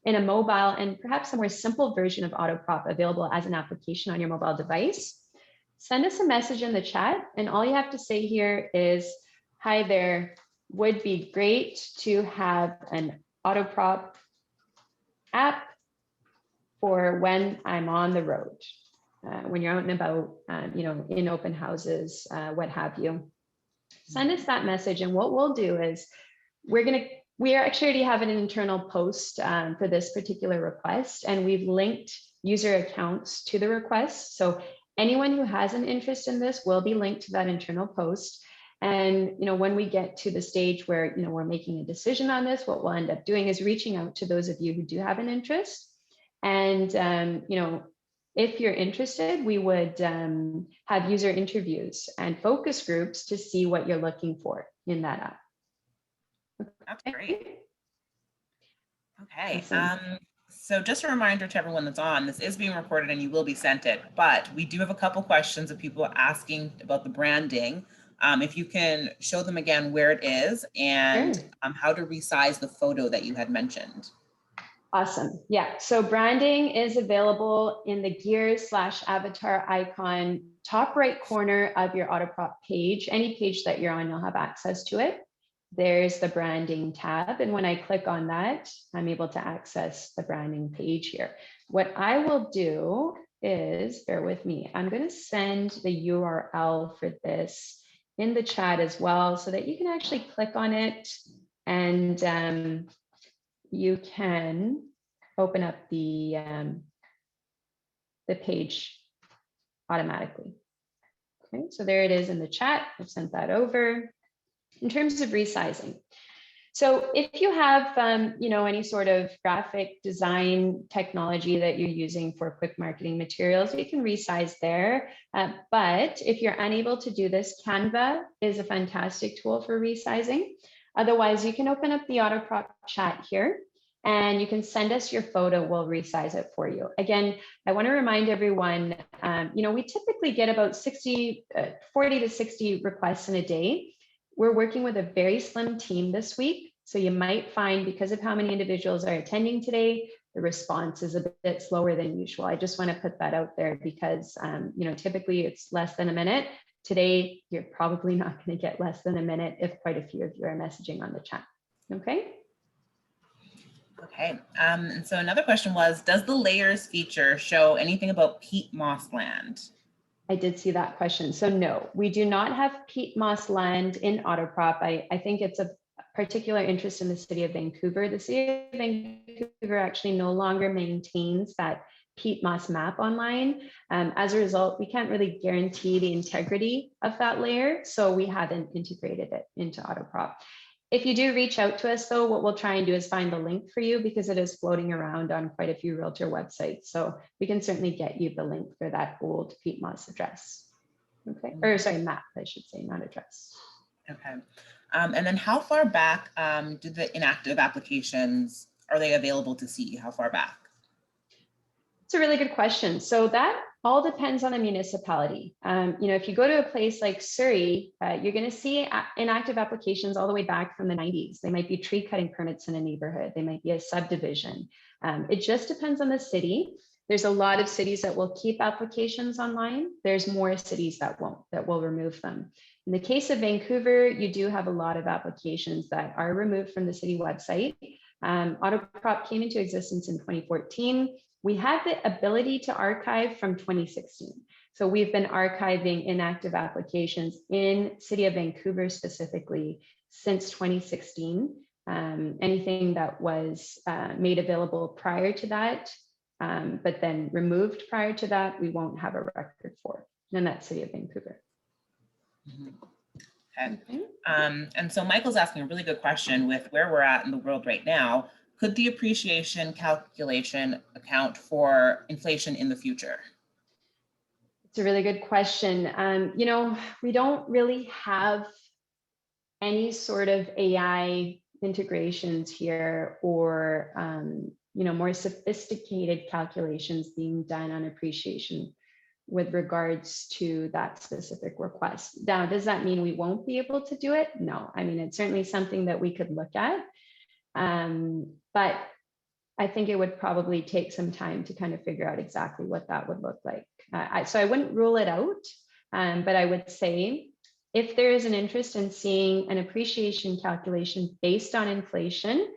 in a mobile and perhaps a more simple version of Autoprop available as an application on your mobile device, send us a message in the chat. And all you have to say here is, hi there, would be great to have an Autoprop app for when I'm on the road, when you're out and about, in open houses, what have you. Send us that message, and what we'll do is we actually already have an internal post for this particular request, and we've linked user accounts to the request. So anyone who has an interest in this will be linked to that internal post. And when we get to the stage where we're making a decision on this, what we'll end up doing is reaching out to those of you who do have an interest. And if you're interested, we would have user interviews and focus groups to see what you're looking for in that app. That's great. Okay. Awesome. So just a reminder to everyone that's on, this is being recorded and you will be sent it, but we do have a couple questions of people asking about the branding. If you can show them again where it is and Sure. How to resize the photo that you had mentioned. Awesome. Yeah. So branding is available in the gear/avatar icon, top right corner of your Autoprop page. Any page that you're on, you'll have access to it. There's the branding tab. And when I click on that, I'm able to access the branding page here. What I will do is, bear with me, I'm going to send the URL for this in the chat as well, so that you can actually click on it and you can open up the page automatically. Okay, so there it is in the chat. I've sent that over. In terms of resizing, so if you have any sort of graphic design technology that you're using for quick marketing materials, you can resize there. But if you're unable to do this, Canva is a fantastic tool for resizing. Otherwise, you can open up the Autoprop chat here. and you can send us your photo. We'll resize it for you. Again, I want to remind everyone, we typically get about 40 to 60 requests in a day. We're working with a very slim team this week. So you might find, because of how many individuals are attending today, the response is a bit slower than usual. I just want to put that out there because, typically it's less than a minute. Today, you're probably not going to get less than a minute if quite a few of you are messaging on the chat. Okay. Okay, and so another question was, does the layers feature show anything about peat moss land? I did see that question. So no, we do not have peat moss land in Autoprop. I think it's a particular interest in the city of Vancouver. The city of Vancouver actually no longer maintains that peat moss map online. As a result, we can't really guarantee the integrity of that layer. So we haven't integrated it into Autoprop. If you do reach out to us, though, what we'll try and do is find the link for you because it is floating around on quite a few realtor websites. So we can certainly get you the link for that old peat moss address. Okay, or sorry, map, I should say, not address. Okay, and then how far back do the inactive applications, are they available to see? How far back? It's a really good question. So that all depends on the municipality. If you go to a place like Surrey, you're going to see inactive applications all the way back from the 90s. They might be tree cutting permits in a neighborhood. They might be a subdivision. It just depends on the city. There's a lot of cities that will keep applications online. There's more cities that won't, that will remove them. In the case of Vancouver, you do have a lot of applications that are removed from the city website. Autoprop came into existence in 2014. We have the ability to archive from 2016. So we've been archiving inactive applications in City of Vancouver specifically since 2016. Anything that was made available prior to that, but then removed prior to that, we won't have a record for in that City of Vancouver. Okay. And so Michael's asking a really good question with where we're at in the world right now. Could the appreciation calculation account for inflation in the future? It's a really good question. We don't really have any sort of AI integrations here or, more sophisticated calculations being done on appreciation with regards to that specific request. Now, does that mean we won't be able to do it? No, I mean, it's certainly something that we could look at. But I think it would probably take some time to kind of figure out exactly what that would look like. So I wouldn't rule it out, but I would say if there is an interest in seeing an appreciation calculation based on inflation,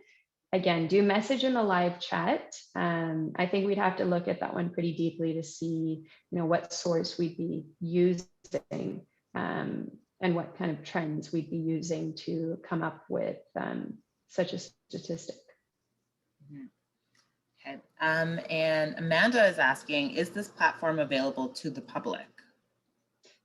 again, do message in the live chat. I think we'd have to look at that one pretty deeply to see, what source we'd be using and what kind of trends we'd be using to come up with such a statistic. Okay. And Amanda is asking, is this platform available to the public?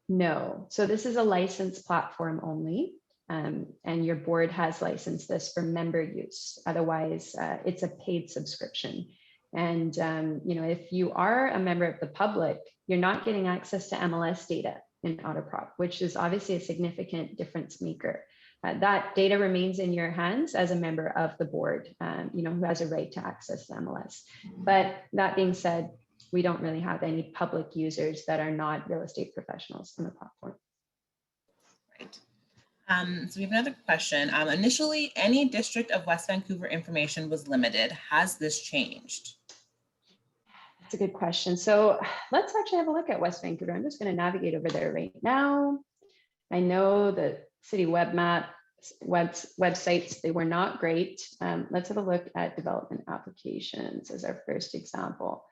No. So this is a licensed platform only, and your board has licensed this for member use. Otherwise, it's a paid subscription. And, if you are a member of the public, you're not getting access to MLS data in Autoprop, which is obviously a significant difference maker. That data remains in your hands as a member of the board, who has a right to access the MLS. But that being said, we don't really have any public users that are not real estate professionals on the platform. Right. So we have another question. Initially, any district of West Vancouver information was limited. Has this changed? That's a good question. So let's actually have a look at West Vancouver. I'm just going to navigate over there right now. I know the city web map websites, they were not great. Let's have a look at development applications as our first example.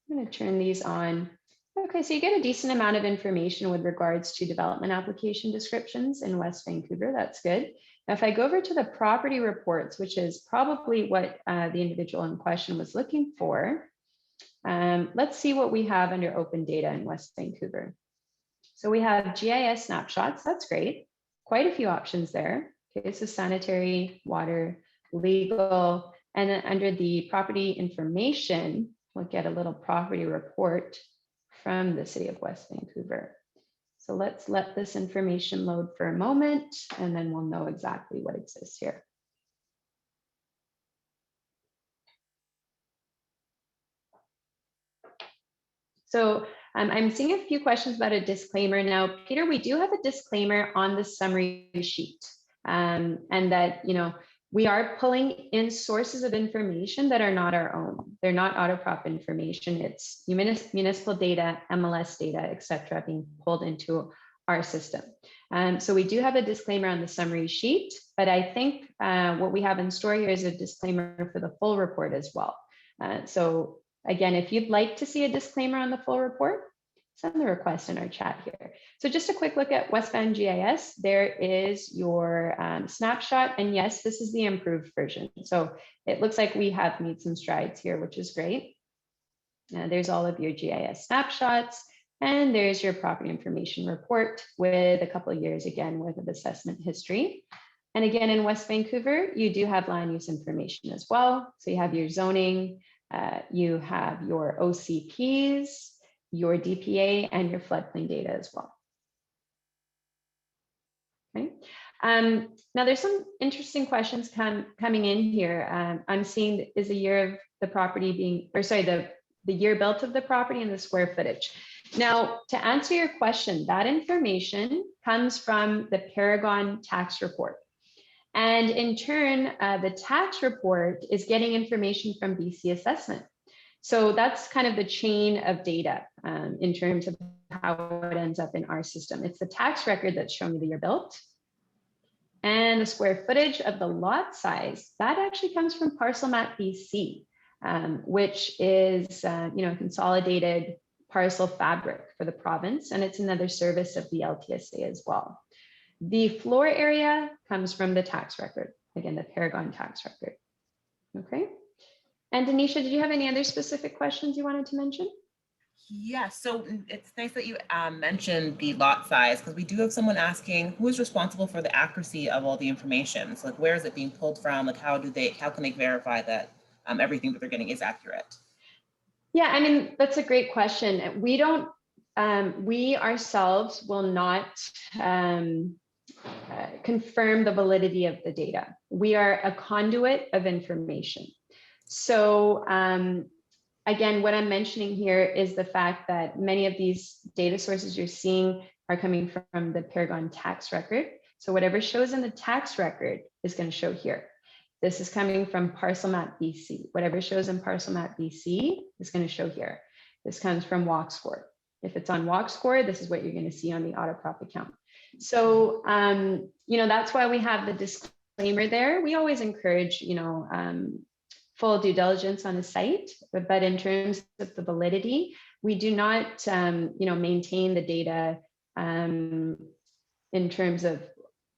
I'm going to turn these on. Okay, so you get a decent amount of information with regards to development application descriptions in West Vancouver. That's good. Now, if I go over to the property reports, which is probably what the individual in question was looking for, let's see what we have under open data in West Vancouver. So we have GIS snapshots. That's great. Quite a few options there. Okay, so sanitary, water, legal, and then under the property information, we'll get a little property report from the city of West Vancouver. So let's let this information load for a moment, and then we'll know exactly what exists here. So I'm seeing a few questions about a disclaimer now. Peter, we do have a disclaimer on the summary sheet, and that, we are pulling in sources of information that are not our own. They're not Autoprop information. It's municipal data, MLS data, et cetera, being pulled into our system. So we do have a disclaimer on the summary sheet, but I think what we have in store here is a disclaimer for the full report as well. So again, if you'd like to see a disclaimer on the full report, send the request in our chat here. So just a quick look at Westbound GIS. There is your snapshot. And yes, this is the improved version. So it looks like we have made some strides here, which is great. There's all of your GIS snapshots. And there's your property information report with a couple of years again worth of assessment history. And again, in West Vancouver, you do have land use information as well. So you have your zoning, you have your OCPs, your DPA, and your floodplain data as well. Okay. Now there's some interesting questions coming in here. I'm seeing is the year of the property being, or sorry, the year built of the property and the square footage. Now, to answer your question, that information comes from the Paragon tax report. And in turn, the tax report is getting information from BC Assessment. So that's kind of the chain of data in terms of how it ends up in our system. It's the tax record that's showing you the year built. And the square footage of the lot size, that actually comes from Parcel Map BC, which is consolidated parcel fabric for the province, and it's another service of the LTSA as well. The floor area comes from the tax record, again, the Paragon tax record. Okay. And Denisha, did you have any other specific questions you wanted to mention? Yeah, so it's nice that you mentioned the lot size, because we do have someone asking who is responsible for the accuracy of all the information. So like, where is it being pulled from? Like, how can they verify that everything that they're getting is accurate? Yeah, I mean, that's a great question. We don't, we ourselves will not confirm the validity of the data. We are a conduit of information. So again, what I'm mentioning here is the fact that many of these data sources you're seeing are coming from the Paragon tax record. So whatever shows in the tax record is going to show here. This is coming from Parcel Map BC. Whatever shows in Parcel Map BC is going to show here. This comes from Walk Score. If it's on Walk Score, this is what you're going to see on the Autoprop account. So, that's why we have the disclaimer there. We always encourage, full due diligence on the site, but in terms of the validity, we do not, maintain the data in terms of,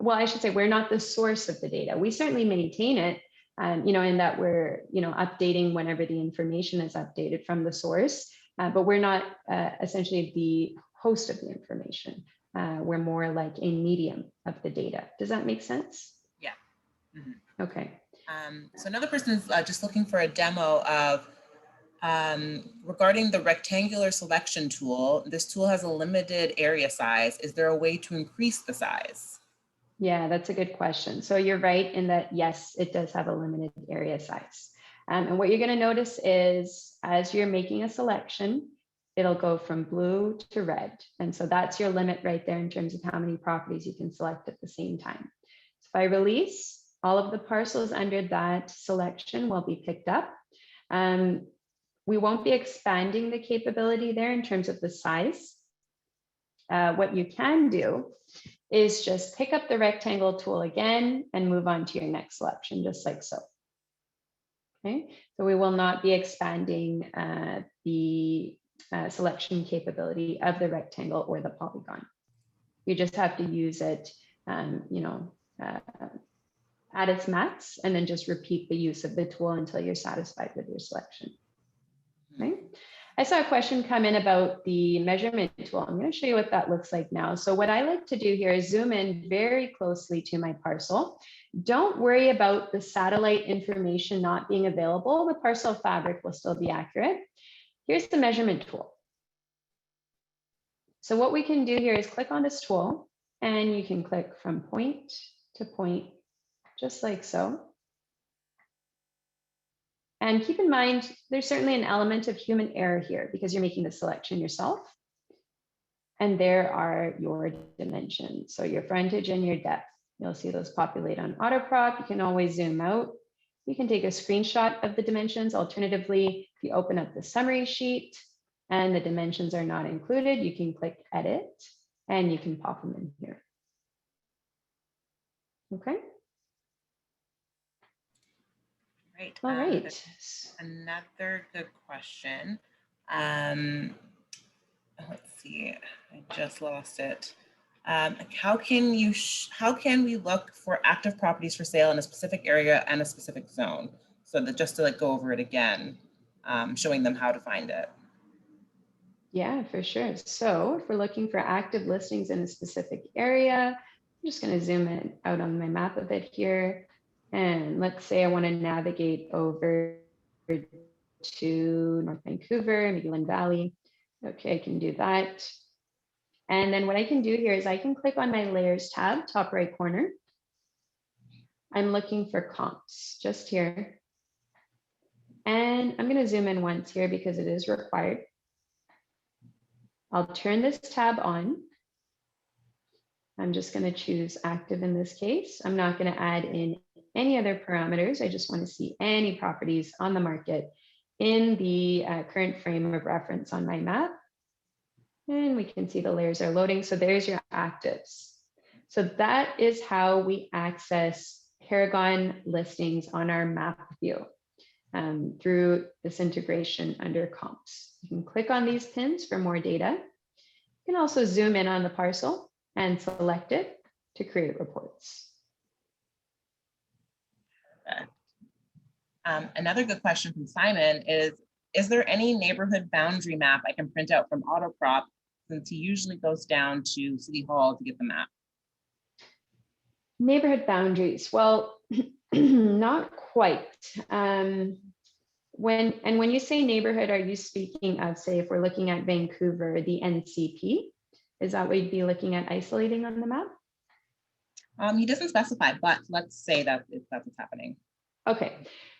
well, I should say we're not the source of the data. We certainly maintain it, in that we're, updating whenever the information is updated from the source, but we're not essentially the host of the information. We're more like a medium of the data. Does that make sense? Yeah. Mm-hmm. Okay. So another person is just looking for a demo of regarding the rectangular selection tool. This tool has a limited area size. Is there a way to increase the size? Yeah, that's a good question. So you're right in that, yes, it does have a limited area size. And what you're going to notice is as you're making a selection, it'll go from blue to red. And so that's your limit right there in terms of how many properties you can select at the same time. So if I release, all of the parcels under that selection will be picked up. We won't be expanding the capability there in terms of the size. What you can do is just pick up the rectangle tool again and move on to your next selection, just like so. Okay, so we will not be expanding the selection capability of the rectangle or the polygon. You just have to use it, at its max, and then just repeat the use of the tool until you're satisfied with your selection. Okay. I saw a question come in about the measurement tool. I'm going to show you what that looks like now. So what I like to do here is zoom in very closely to my parcel. Don't worry about the satellite information not being available. The parcel fabric will still be accurate. Here's the measurement tool. So what we can do here is click on this tool, and you can click from point to point, just like so. And keep in mind, there's certainly an element of human error here because you're making the selection yourself. And there are your dimensions. So your frontage and your depth. You'll see those populate on Autoprop. You can always zoom out. You can take a screenshot of the dimensions. Alternatively, if you open up the summary sheet and the dimensions are not included, you can click edit and you can pop them in here. Okay. Great. All right. Another good question. Let's see, I just lost it. How can we look for active properties for sale in a specific area and a specific zone? So that just to like go over it again, showing them how to find it. Yeah, for sure. So if we're looking for active listings in a specific area, I'm just going to zoom in out on my map a bit here. And let's say I want to navigate over to North Vancouver, maybe Lynn Valley. Okay, I can do that. And then what I can do here is I can click on my layers tab, top right corner. I'm looking for comps just here. And I'm going to zoom in once here because it is required. I'll turn this tab on. I'm just going to choose active in this case. I'm not going to add in any other parameters. I just want to see any properties on the market in the current frame of reference on my map. And we can see the layers are loading. So there's your actives. So that is how we access Paragon listings on our map view through this integration under comps. You can click on these pins for more data. You can also zoom in on the parcel and select it to create reports. Another good question from Simon is there any neighborhood boundary map I can print out from Autoprop, since he usually goes down to City Hall to get the map? Neighborhood boundaries, well, not quite. When you say neighborhood, are you speaking of, say, if we're looking at Vancouver, the NCP? Is that what you'd be looking at isolating on the map? He doesn't specify, but let's say that that's what's happening. Okay,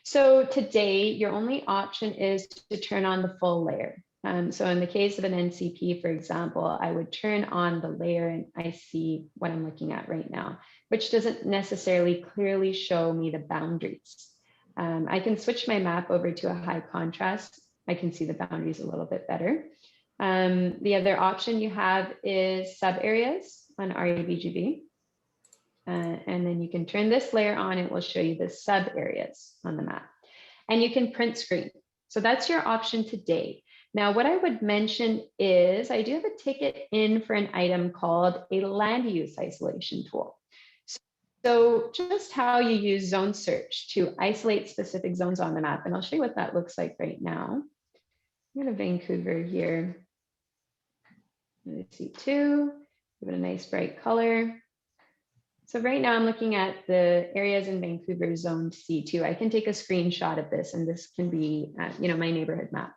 so today your only option is to turn on the full layer. So in the case of an NCP, for example, I would turn on the layer and I see what I'm looking at right now, which doesn't necessarily clearly show me the boundaries. I can switch my map over to a high contrast. I can see the boundaries a little bit better. The other option you have is sub areas on REBGB. And then you can turn this layer on, it will show you the sub areas on the map. And you can print screen. So that's your option today. Now, what I would mention is I do have a ticket in for an item called a land use isolation tool. So just how you use zone search to isolate specific zones on the map. And I'll show you what that looks like right now. I'm going to Vancouver here. C2, give it a nice bright color. So right now I'm looking at the areas in Vancouver zone C2. I can take a screenshot of this and this can be, my neighborhood map.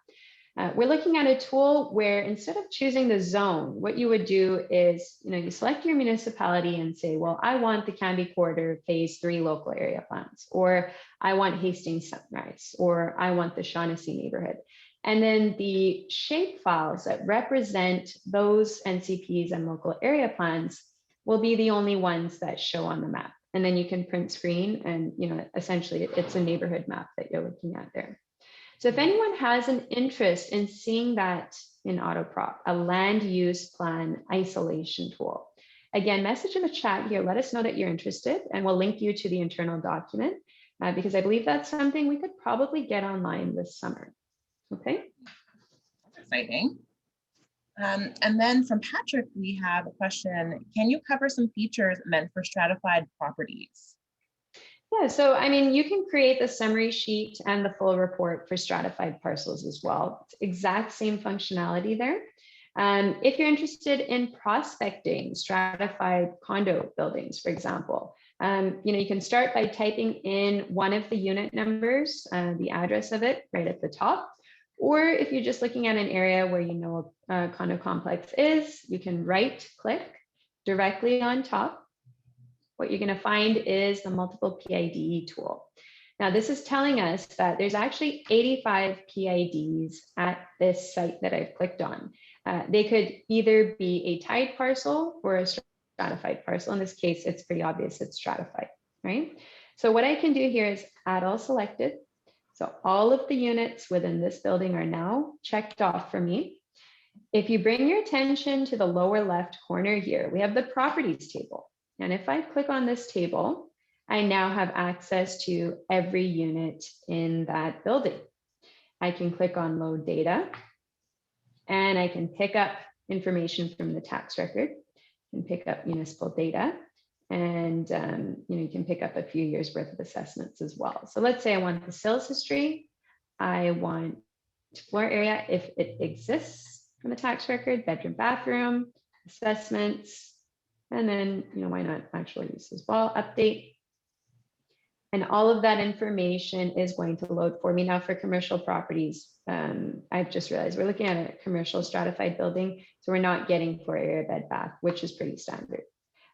We're looking at a tool where instead of choosing the zone, what you would do is, you select your municipality and say, well, I want the Canby Corridor Phase 3 local area plans, or I want Hastings Sunrise, or I want the Shaughnessy neighborhood. And then the shape files that represent those NCPs and local area plans will be the only ones that show on the map. And then you can print screen and, essentially it's a neighborhood map that you're looking at there. So if anyone has an interest in seeing that in Autoprop, a land use plan isolation tool, again, message in the chat here, let us know that you're interested and we'll link you to the internal document because I believe that's something we could probably get online this summer. Okay. That's exciting. And then from Patrick, we have a question. Can you cover some features meant for stratified properties? Yeah, so you can create the summary sheet and the full report for stratified parcels as well. It's exact same functionality there. If you're interested in prospecting stratified condo buildings, for example, you can start by typing in one of the unit numbers, the address of it right at the top. Or if you're just looking at an area where a condo complex is, you can right click directly on top. What you're going to find is the multiple PID tool. Now, this is telling us that there's actually 85 PIDs at this site that I've clicked on. They could either be a tied parcel or a stratified parcel. In this case, it's pretty obvious it's stratified, right? So what I can do here is add all selected. So all of the units within this building are now checked off for me. If you bring your attention to the lower left corner here, we have the properties table. And if I click on this table, I now have access to every unit in that building. I can click on load data and I can pick up information from the tax record and pick up municipal data. And you can pick up a few years worth of assessments as well. So let's say I want the sales history. I want floor area if it exists from the tax record, bedroom, bathroom, assessments, and then why not actual use as well, update. And all of that information is going to load for me. Now for commercial properties, I've just realized we're looking at a commercial stratified building, so we're not getting floor area, bed, bath, which is pretty standard.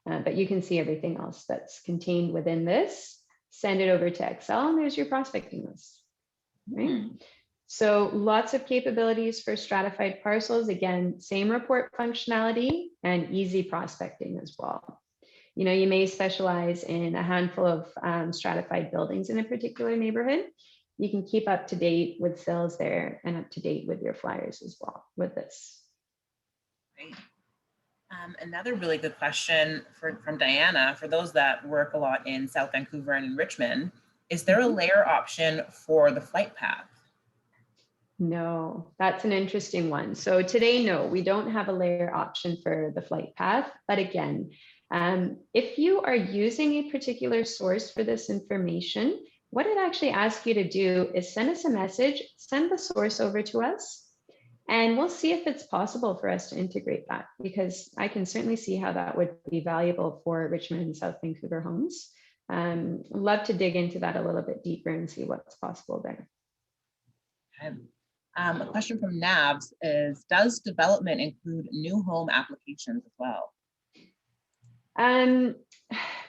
But you can see everything else that's contained within this, send it over to Excel, and there's your prospecting list, right? So lots of capabilities for stratified parcels. Again, same report functionality and easy prospecting as well. You may specialize in a handful of stratified buildings in a particular neighborhood. You can keep up to date with sales there and up to date with your flyers as well with this. Great. Another really good question from Diana, for those that work a lot in South Vancouver and in Richmond, is there a layer option for the flight path? No, that's an interesting one. So today, no, we don't have a layer option for the flight path. But again, if you are using a particular source for this information, what it actually asks you to do is send us a message, send the source over to us, and we'll see if it's possible for us to integrate that, because I can certainly see how that would be valuable for Richmond and South Vancouver homes. Love to dig into that a little bit deeper and see what's possible there. Okay. A question from Navs is, does development include new home applications as well?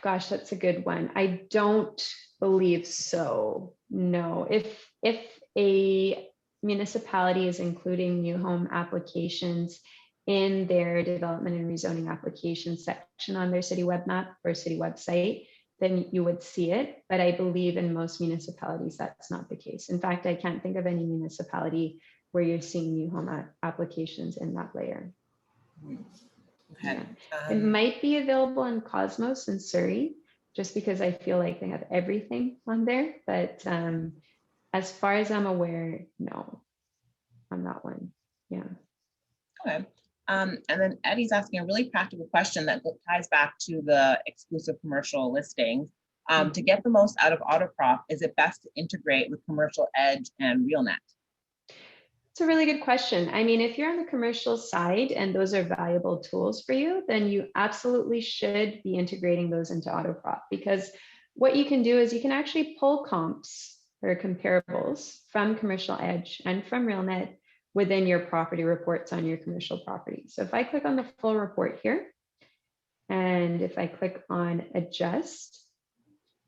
Gosh, that's a good one. I don't believe so. No, if a municipality is including new home applications in their development and rezoning application section on their city web map or city website, then you would see it. But I believe in most municipalities, that's not the case. In fact, I can't think of any municipality where you're seeing new home applications in that layer. Okay. Yeah. It might be available in Cosmos in Surrey, just because I feel like they have everything on there. But as far as I'm aware, no, on that one. Yeah. Okay. And then Eddie's asking a really practical question that ties back to the exclusive commercial listings. To get the most out of Autoprop, is it best to integrate with Commercial Edge and RealNet? It's a really good question. I mean, if you're on the commercial side and those are valuable tools for you, then you absolutely should be integrating those into Autoprop, because what you can do is you can actually pull comps or comparables from Commercial Edge and from RealNet within your property reports on your commercial property. So if I click on the full report here, and if I click on adjust,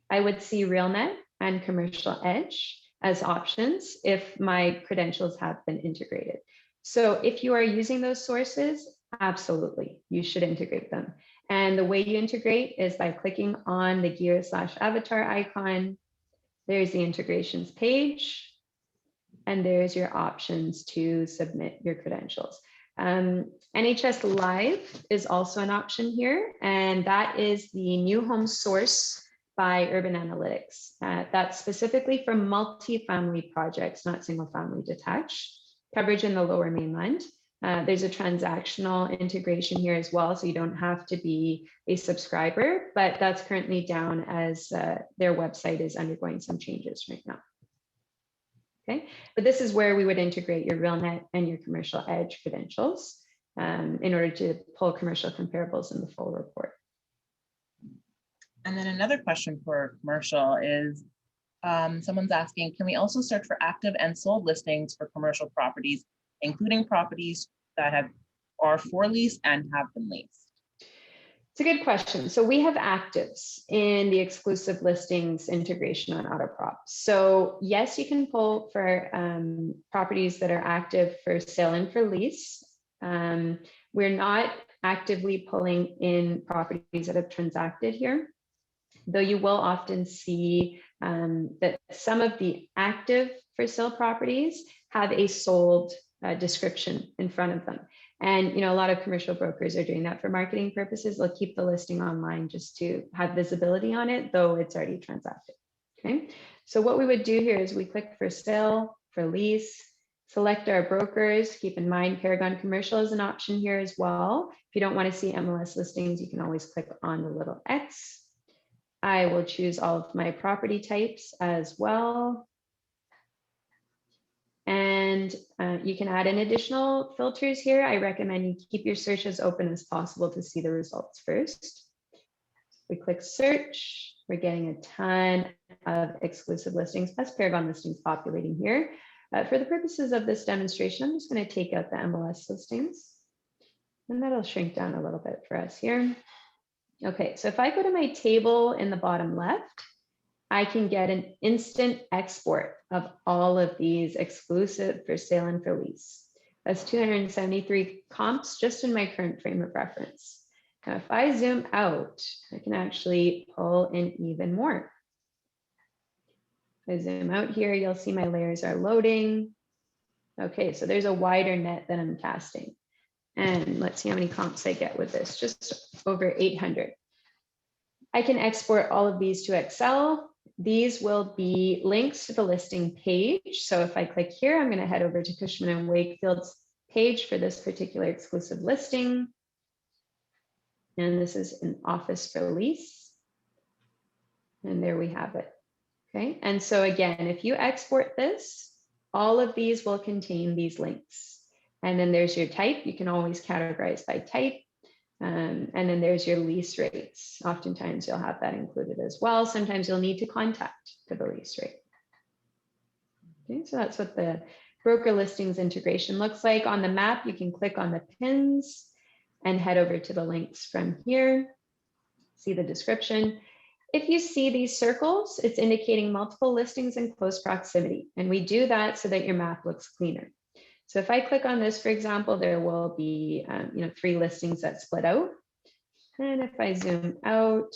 I would see RealNet and Commercial Edge as options if my credentials have been integrated. So if you are using those sources, absolutely, you should integrate them. And the way you integrate is by clicking on the gear/avatar icon. There's the integrations page, and there's your options to submit your credentials. NHS Live is also an option here, and that is the new home source by Urban Analytics. That's specifically for multi-family projects, not single family detached, coverage in the Lower Mainland. There's a transactional integration here as well, so you don't have to be a subscriber, but that's currently down as their website is undergoing some changes right now. Okay, but this is where we would integrate your RealNet and your Commercial Edge credentials in order to pull commercial comparables in the full report. And then another question for commercial is, someone's asking, can we also search for active and sold listings for commercial properties, including properties that are for lease and have been leased? It's a good question. So we have actives in the exclusive listings integration on Autoprop. So yes, you can pull for properties that are active for sale and for lease. We're not actively pulling in properties that have transacted here, though you will often see that some of the active for sale properties have a sold description in front of them. And a lot of commercial brokers are doing that for marketing purposes. They'll keep the listing online just to have visibility on it, though it's already transacted. Okay, so what we would do here is we click for sale, for lease, select our brokers. Keep in mind Paragon Commercial is an option here as well. If you don't want to see MLS listings, you can always click on the little X. I will choose all of my property types as well. And you can add in additional filters here. I recommend you keep your search as open as possible to see the results first. We click search. We're getting a ton of exclusive listings, plus Paragon listings populating here. For the purposes of this demonstration, I'm just going to take out the MLS listings, and that'll shrink down a little bit for us here. Okay, so if I go to my table in the bottom left, I can get an instant export of all of these exclusive for sale and for lease. That's 273 comps just in my current frame of reference. Now, if I zoom out, I can actually pull in even more. If I zoom out here, you'll see my layers are loading. Okay, so there's a wider net that I'm casting. And let's see how many comps I get with this, just over 800. I can export all of these to Excel. These will be links to the listing page. So if I click here, I'm going to head over to Cushman & Wakefield's page for this particular exclusive listing. And this is an office for lease. And there we have it. Okay. And so again, if you export this, all of these will contain these links. And then there's your type. You can always categorize by type. And then there's your lease rates. Oftentimes you'll have that included as well. Sometimes you'll need to contact for the lease rate. Okay, so that's what the broker listings integration looks like. On the map, you can click on the pins and head over to the links from here. See the description. If you see these circles, it's indicating multiple listings in close proximity. And we do that so that your map looks cleaner. So if I click on this, for example, there will be 3 listings that split out. And if I zoom out,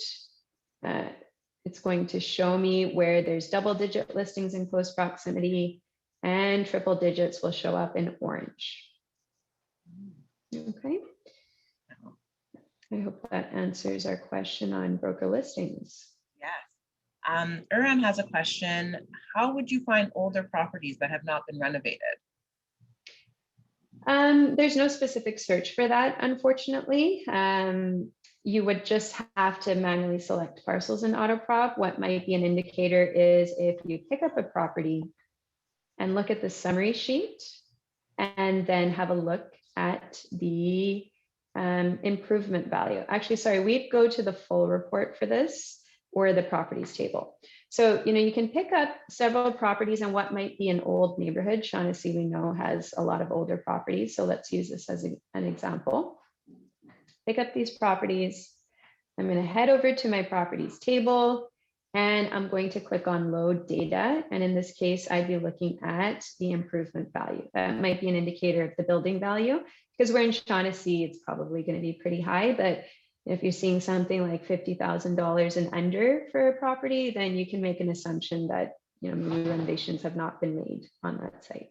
it's going to show me where there's double-digit listings in close proximity, and triple digits will show up in orange. Okay. I hope that answers our question on broker listings. Yes. Uram has a question. How would you find older properties that have not been renovated? There's no specific search for that, unfortunately. You would just have to manually select parcels in Autoprop. What might be an indicator is if you pick up a property and look at the summary sheet and then have a look at the improvement value. Actually, sorry, we'd go to the full report for this or the properties table. So, you can pick up several properties in what might be an old neighborhood. Shaughnessy, we know, has a lot of older properties. So let's use this as an example. Pick up these properties. I'm going to head over to my properties table and I'm going to click on load data. And in this case, I'd be looking at the improvement value. That might be an indicator of the building value, because we're in Shaughnessy, it's probably going to be pretty high, but if you're seeing something like $50,000 and under for a property, then you can make an assumption that maybe renovations have not been made on that site.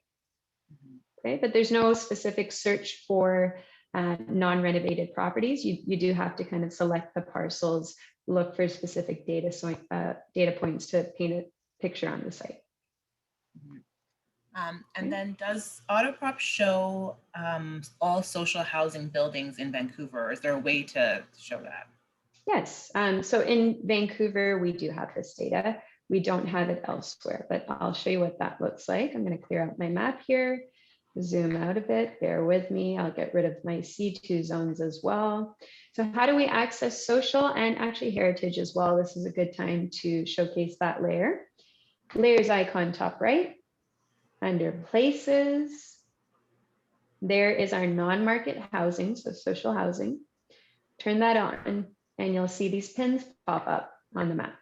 Okay, but there's no specific search for non-renovated properties. You do have to kind of select the parcels, look for specific data points to paint a picture on the site. And then does Autoprop show all social housing buildings in Vancouver? Or is there a way to show that? Yes. So in Vancouver, we do have this data. We don't have it elsewhere, but I'll show you what that looks like. I'm going to clear out my map here, zoom out a bit, bear with me. I'll get rid of my C2 zones as well. So how do we access social and actually heritage as well? This is a good time to showcase that layer. Layers icon top right. Under places, there is our non-market housing, so social housing. Turn that on. and you'll see these pins pop up on the map.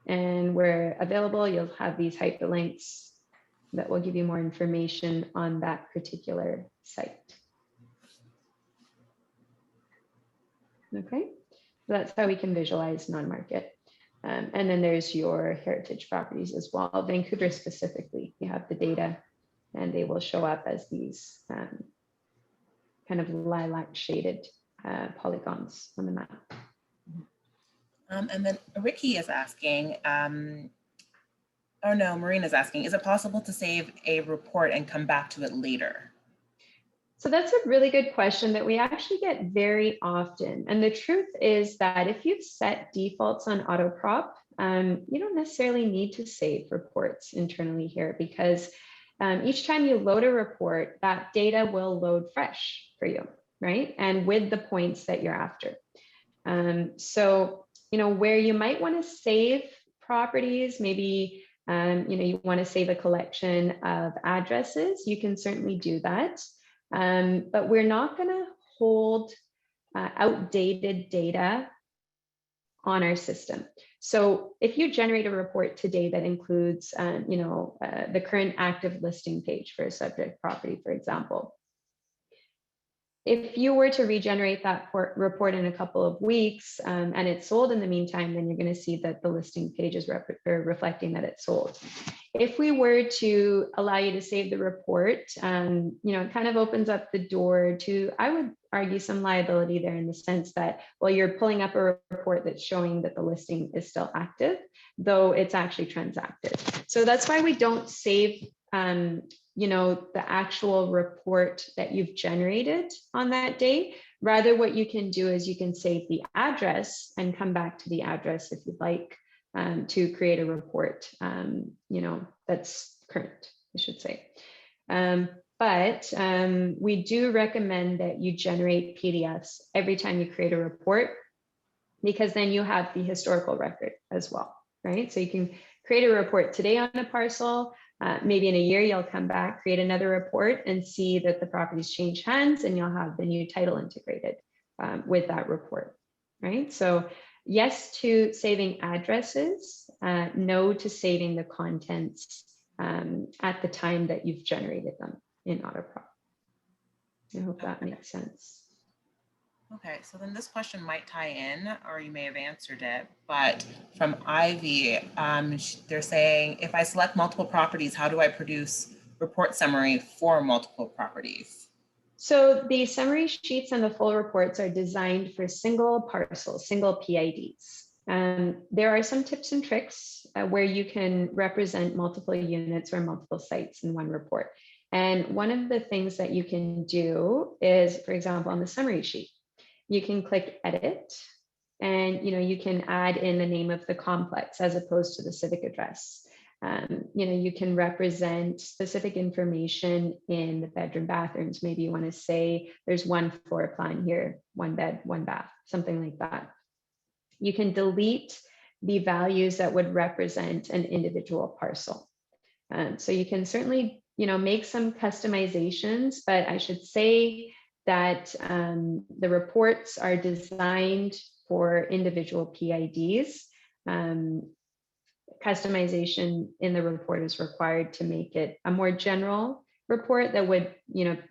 And where available, you'll have these hyperlinks that will give you more information on that particular site. Okay, so that's how we can visualize non-market. And then there's your heritage properties as well. Vancouver specifically, you have the data and they will show up as these kind of lilac shaded polygons on the map. And then Ricky is asking, oh no, Marina's asking, is it possible to save a report and come back to it later? So that's a really good question that we actually get very often. And the truth is that if you've set defaults on Autoprop, you don't necessarily need to save reports internally here, because each time you load a report, that data will load fresh for you, right? And with the points that you're after. So, where you might want to save properties, maybe, you want to save a collection of addresses, you can certainly do that. But we're not going to hold outdated data on our system. So if you generate a report today that includes, the current active listing page for a subject property, for example, if you were to regenerate that report in a couple of weeks and it's sold in the meantime, then you're going to see that the listing page is reflecting that it's sold. If we were to allow you to save the report, it kind of opens up the door to, I would argue, some liability there in the sense that, well, you're pulling up a report that's showing that the listing is still active, though it's actually transacted. So that's why we don't save the actual report that you've generated on that day. Rather, what you can do is you can save the address and come back to the address if you'd like to create a report, that's current, I should say. But we do recommend that you generate PDFs every time you create a report, because then you have the historical record as well, right? So you can create a report today on a parcel. Maybe in a year, you'll come back, create another report and see that the property's changed hands, and you'll have the new title integrated with that report, right? So yes to saving addresses, no to saving the contents at the time that you've generated them in Autoprop. I hope that makes sense. Okay, so then this question might tie in, or you may have answered it, but from Ivy, they're saying, if I select multiple properties, how do I produce report summary for multiple properties? So the summary sheets and the full reports are designed for single parcels, single PIDs. There are some tips and tricks where you can represent multiple units or multiple sites in one report. And one of the things that you can do is, for example, on the summary sheet, you can click edit, and you can add in the name of the complex as opposed to the civic address. You can represent specific information in the bedroom bathrooms. Maybe you want to say there's one floor plan here, one bed, one bath, something like that. You can delete the values that would represent an individual parcel. So you can certainly, make some customizations, but I should say that the reports are designed for individual PIDs. Customization in the report is required to make it a more general report that would,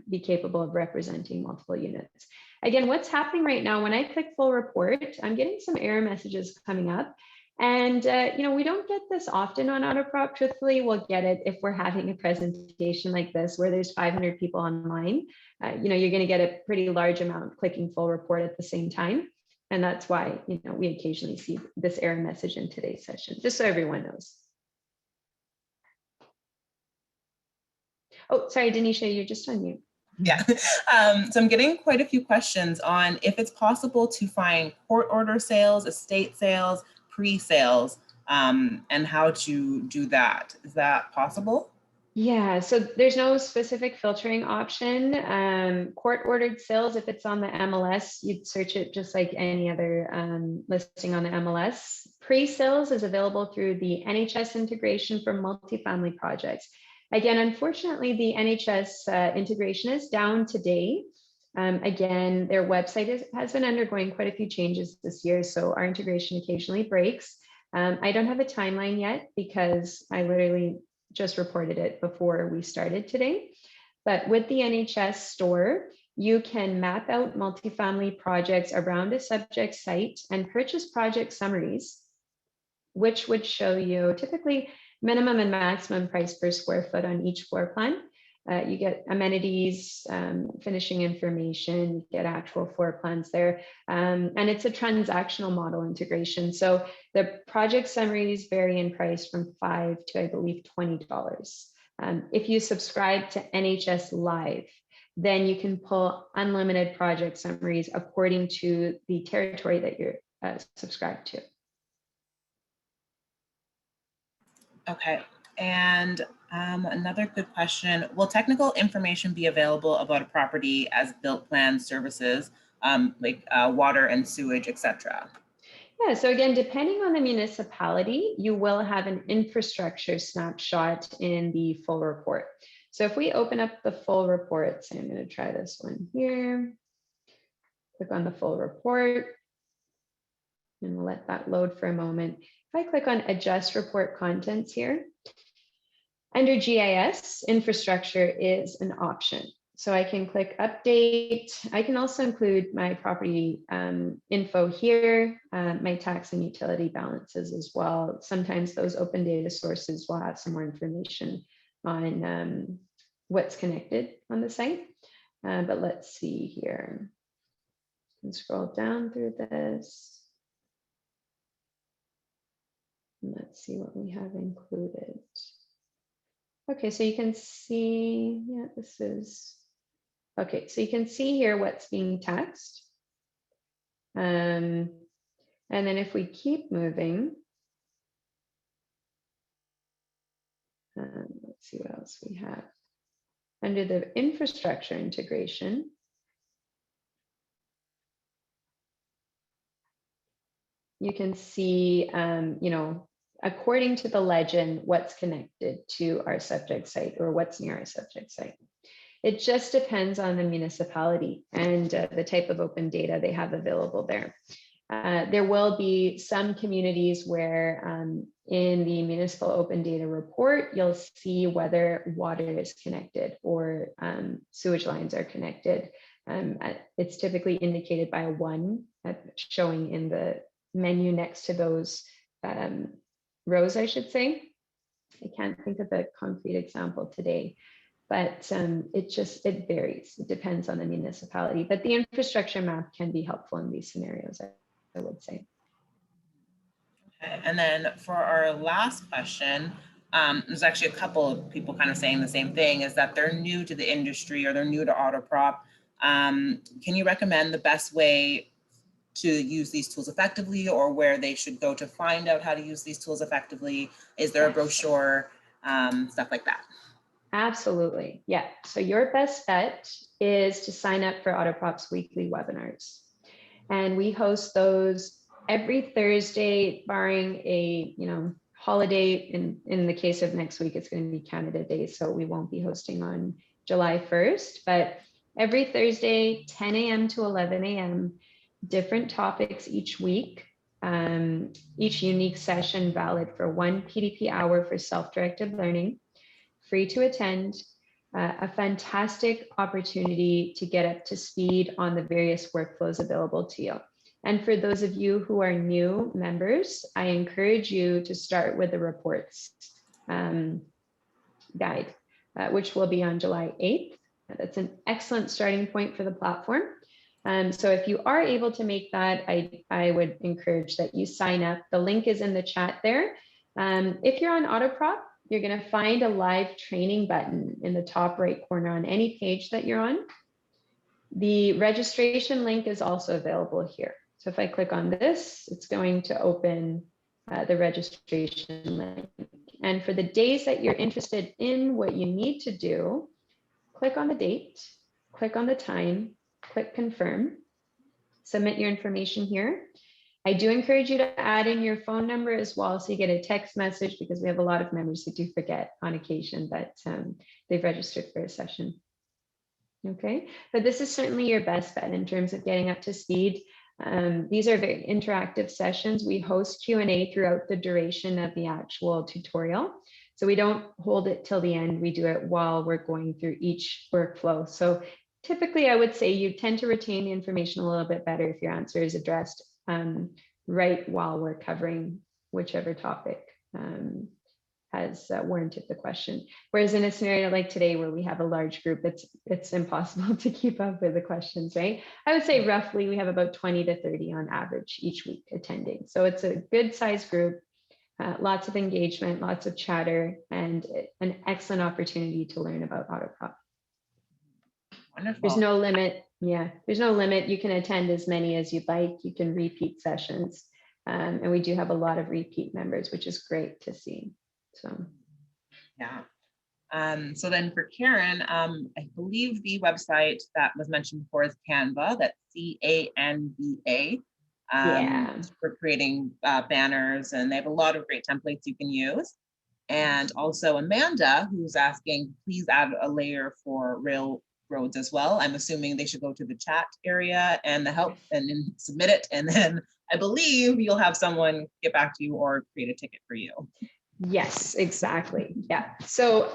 be capable of representing multiple units. Again, what's happening right now, when I click full report, I'm getting some error messages coming up. And, we don't get this often on Autoprop. Truthfully, we'll get it if we're having a presentation like this, where there's 500 people online. You're going to get a pretty large amount clicking full report at the same time. And that's why, we occasionally see this error message in today's session, just so everyone knows. Oh, sorry, Denisha, you're just on mute. Yeah, so I'm getting quite a few questions on if it's possible to find court order sales, estate sales, pre-sales, and how to do that. Is that possible? Yeah, so there's no specific filtering option. Court ordered sales, if it's on the MLS, you'd search it just like any other listing on the MLS. Pre-sales is available through the NHS integration for multifamily projects. Again, unfortunately, the NHS integration is down today. Again, their website has been undergoing quite a few changes this year, so our integration occasionally breaks. I don't have a timeline yet because I literally just reported it before we started today. But with the NHS store, you can map out multifamily projects around a subject site and purchase project summaries, which would show you typically minimum and maximum price per square foot on each floor plan. You get amenities, finishing information, you get actual floor plans there. And it's a transactional model integration. So the project summaries vary in price from $5 to, I believe, $20. If you subscribe to NHS Live, then you can pull unlimited project summaries according to the territory that you're subscribed to. Okay, and another good question, will technical information be available about a property as built plan services, like water and sewage, etc.? Yeah, so again, depending on the municipality, you will have an infrastructure snapshot in the full report. So if we open up the full report, so I'm going to try this one here, click on the full report, and we'll let that load for a moment. If I click on adjust report contents here, under GIS, infrastructure is an option. So I can click update. I can also include my property info here, my tax and utility balances as well. Sometimes those open data sources will have some more information on what's connected on the site. But let's see here. I can scroll down through this. And let's see what we have included. Okay, so you can see, yeah, this is, okay, so you can see here what's being taxed. And then if we keep moving, let's see what else we have. Under the infrastructure integration, you can see, you know, according to the legend, what's connected to our subject site or what's near our subject site. It just depends on the municipality and the type of open data they have available there. There will be some communities where in the municipal open data report, you'll see whether water is connected or sewage lines are connected. It's typically indicated by a 1 showing in the menu next to those rows, I should say. I can't think of a concrete example today, but it varies. It depends on the municipality, but the infrastructure map can be helpful in these scenarios, I would say. Okay. And then for our last question, there's actually a couple of people kind of saying the same thing, is that they're new to the industry or they're new to Autoprop. Can you recommend the best way to use these tools effectively, or where they should go to find out how to use these tools effectively? Is there a brochure, stuff like that? Absolutely, yeah. So your best bet is to sign up for Autoprop's weekly webinars. And we host those every Thursday, barring a holiday. In the case of next week, it's going to be Canada Day, so we won't be hosting on July 1st, but every Thursday, 10 a.m. to 11 a.m., different topics each week, each unique session valid for 1 PDP hour for self-directed learning, free to attend, a fantastic opportunity to get up to speed on the various workflows available to you. And for those of you who are new members, I encourage you to start with the reports guide, which will be on July 8th. That's an excellent starting point for the platform. So if you are able to make that, I would encourage that you sign up. The link is in the chat there. If you're on Autoprop, you're going to find a live training button in the top right corner on any page that you're on. The registration link is also available here. So if I click on this, it's going to open the registration link. And for the days that you're interested in what you need to do, click on the date, click on the time, click confirm, submit your information here. I do encourage you to add in your phone number as well, so you get a text message, because we have a lot of members who do forget on occasion that they've registered for a session. Okay, but this is certainly your best bet in terms of getting up to speed. These are very interactive sessions. We host Q&A throughout the duration of the actual tutorial. So we don't hold it till the end. We do it while we're going through each workflow. So typically I would say you tend to retain the information a little bit better if your answer is addressed right while we're covering whichever topic has warranted the question. Whereas in a scenario like today, where we have a large group, it's impossible to keep up with the questions, right? I would say roughly we have about 20 to 30 on average each week attending. So it's a good sized group, lots of engagement, lots of chatter, and an excellent opportunity to learn about Autoprop. Wonderful. There's no limit. Yeah, there's no limit. You can attend as many as you'd like. You can repeat sessions. And we do have a lot of repeat members, which is great to see. So, yeah. So then for Karen, I believe the website that was mentioned before is Canva, that's CANVA, yeah. for creating banners, and they have a lot of great templates you can use. And also Amanda, who's asking, please add a layer for railroads as well. I'm assuming they should go to the chat area and the help and then submit it. And then I believe you'll have someone get back to you or create a ticket for you. Yes, exactly. Yeah. So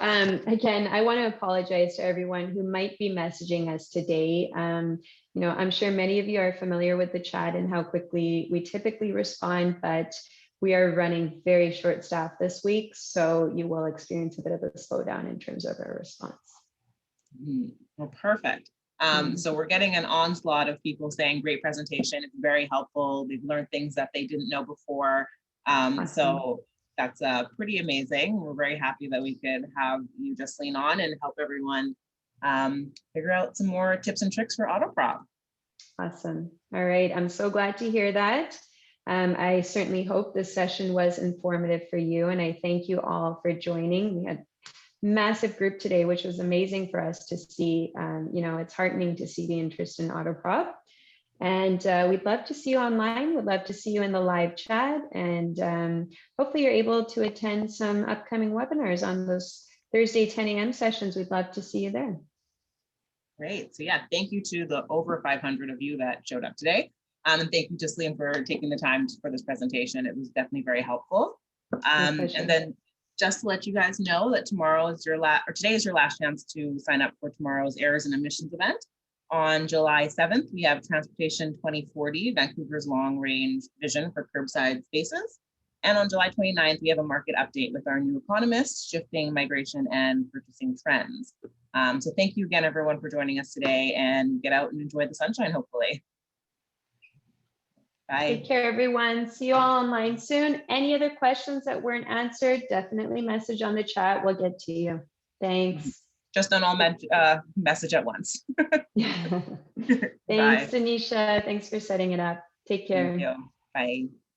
again, I want to apologize to everyone who might be messaging us today. You know, I'm sure many of you are familiar with the chat and how quickly we typically respond, but we are running very short staff this week. So you will experience a bit of a slowdown in terms of our response. Well, perfect. So we're getting an onslaught of people saying great presentation. It's very helpful. They've learned things that they didn't know before. Awesome. So that's pretty amazing. We're very happy that we could have you Jusleen on and help everyone figure out some more tips and tricks for Autoprop. Awesome. All right. I'm so glad to hear that. I certainly hope this session was informative for you, and I thank you all for joining. We had a massive group today, which was amazing for us to see. You know, it's heartening to see the interest in Autoprop. And we'd love to see you online. We'd love to see you in the live chat. And hopefully you're able to attend some upcoming webinars on those Thursday 10 a.m. sessions. We'd love to see you there. Great. So yeah, thank you to the over 500 of you that showed up today. And thank you, Jusleen, for taking the time for this presentation. It was definitely very helpful. And then just to let you guys know that tomorrow is today is your last chance to sign up for tomorrow's Errors and Emissions event. On July 7th, we have Transportation 2040, Vancouver's long-range vision for curbside spaces. And on July 29th, we have a market update with our new economist, shifting migration and purchasing trends. So thank you again, everyone, for joining us today, and get out and enjoy the sunshine, hopefully. Bye. Take care, everyone. See you all online soon. Any other questions that weren't answered, definitely message on the chat. We'll get to you. Thanks. Just don't all message at once. Thanks, Tanisha. Thanks for setting it up. Take care. Thank you. Bye.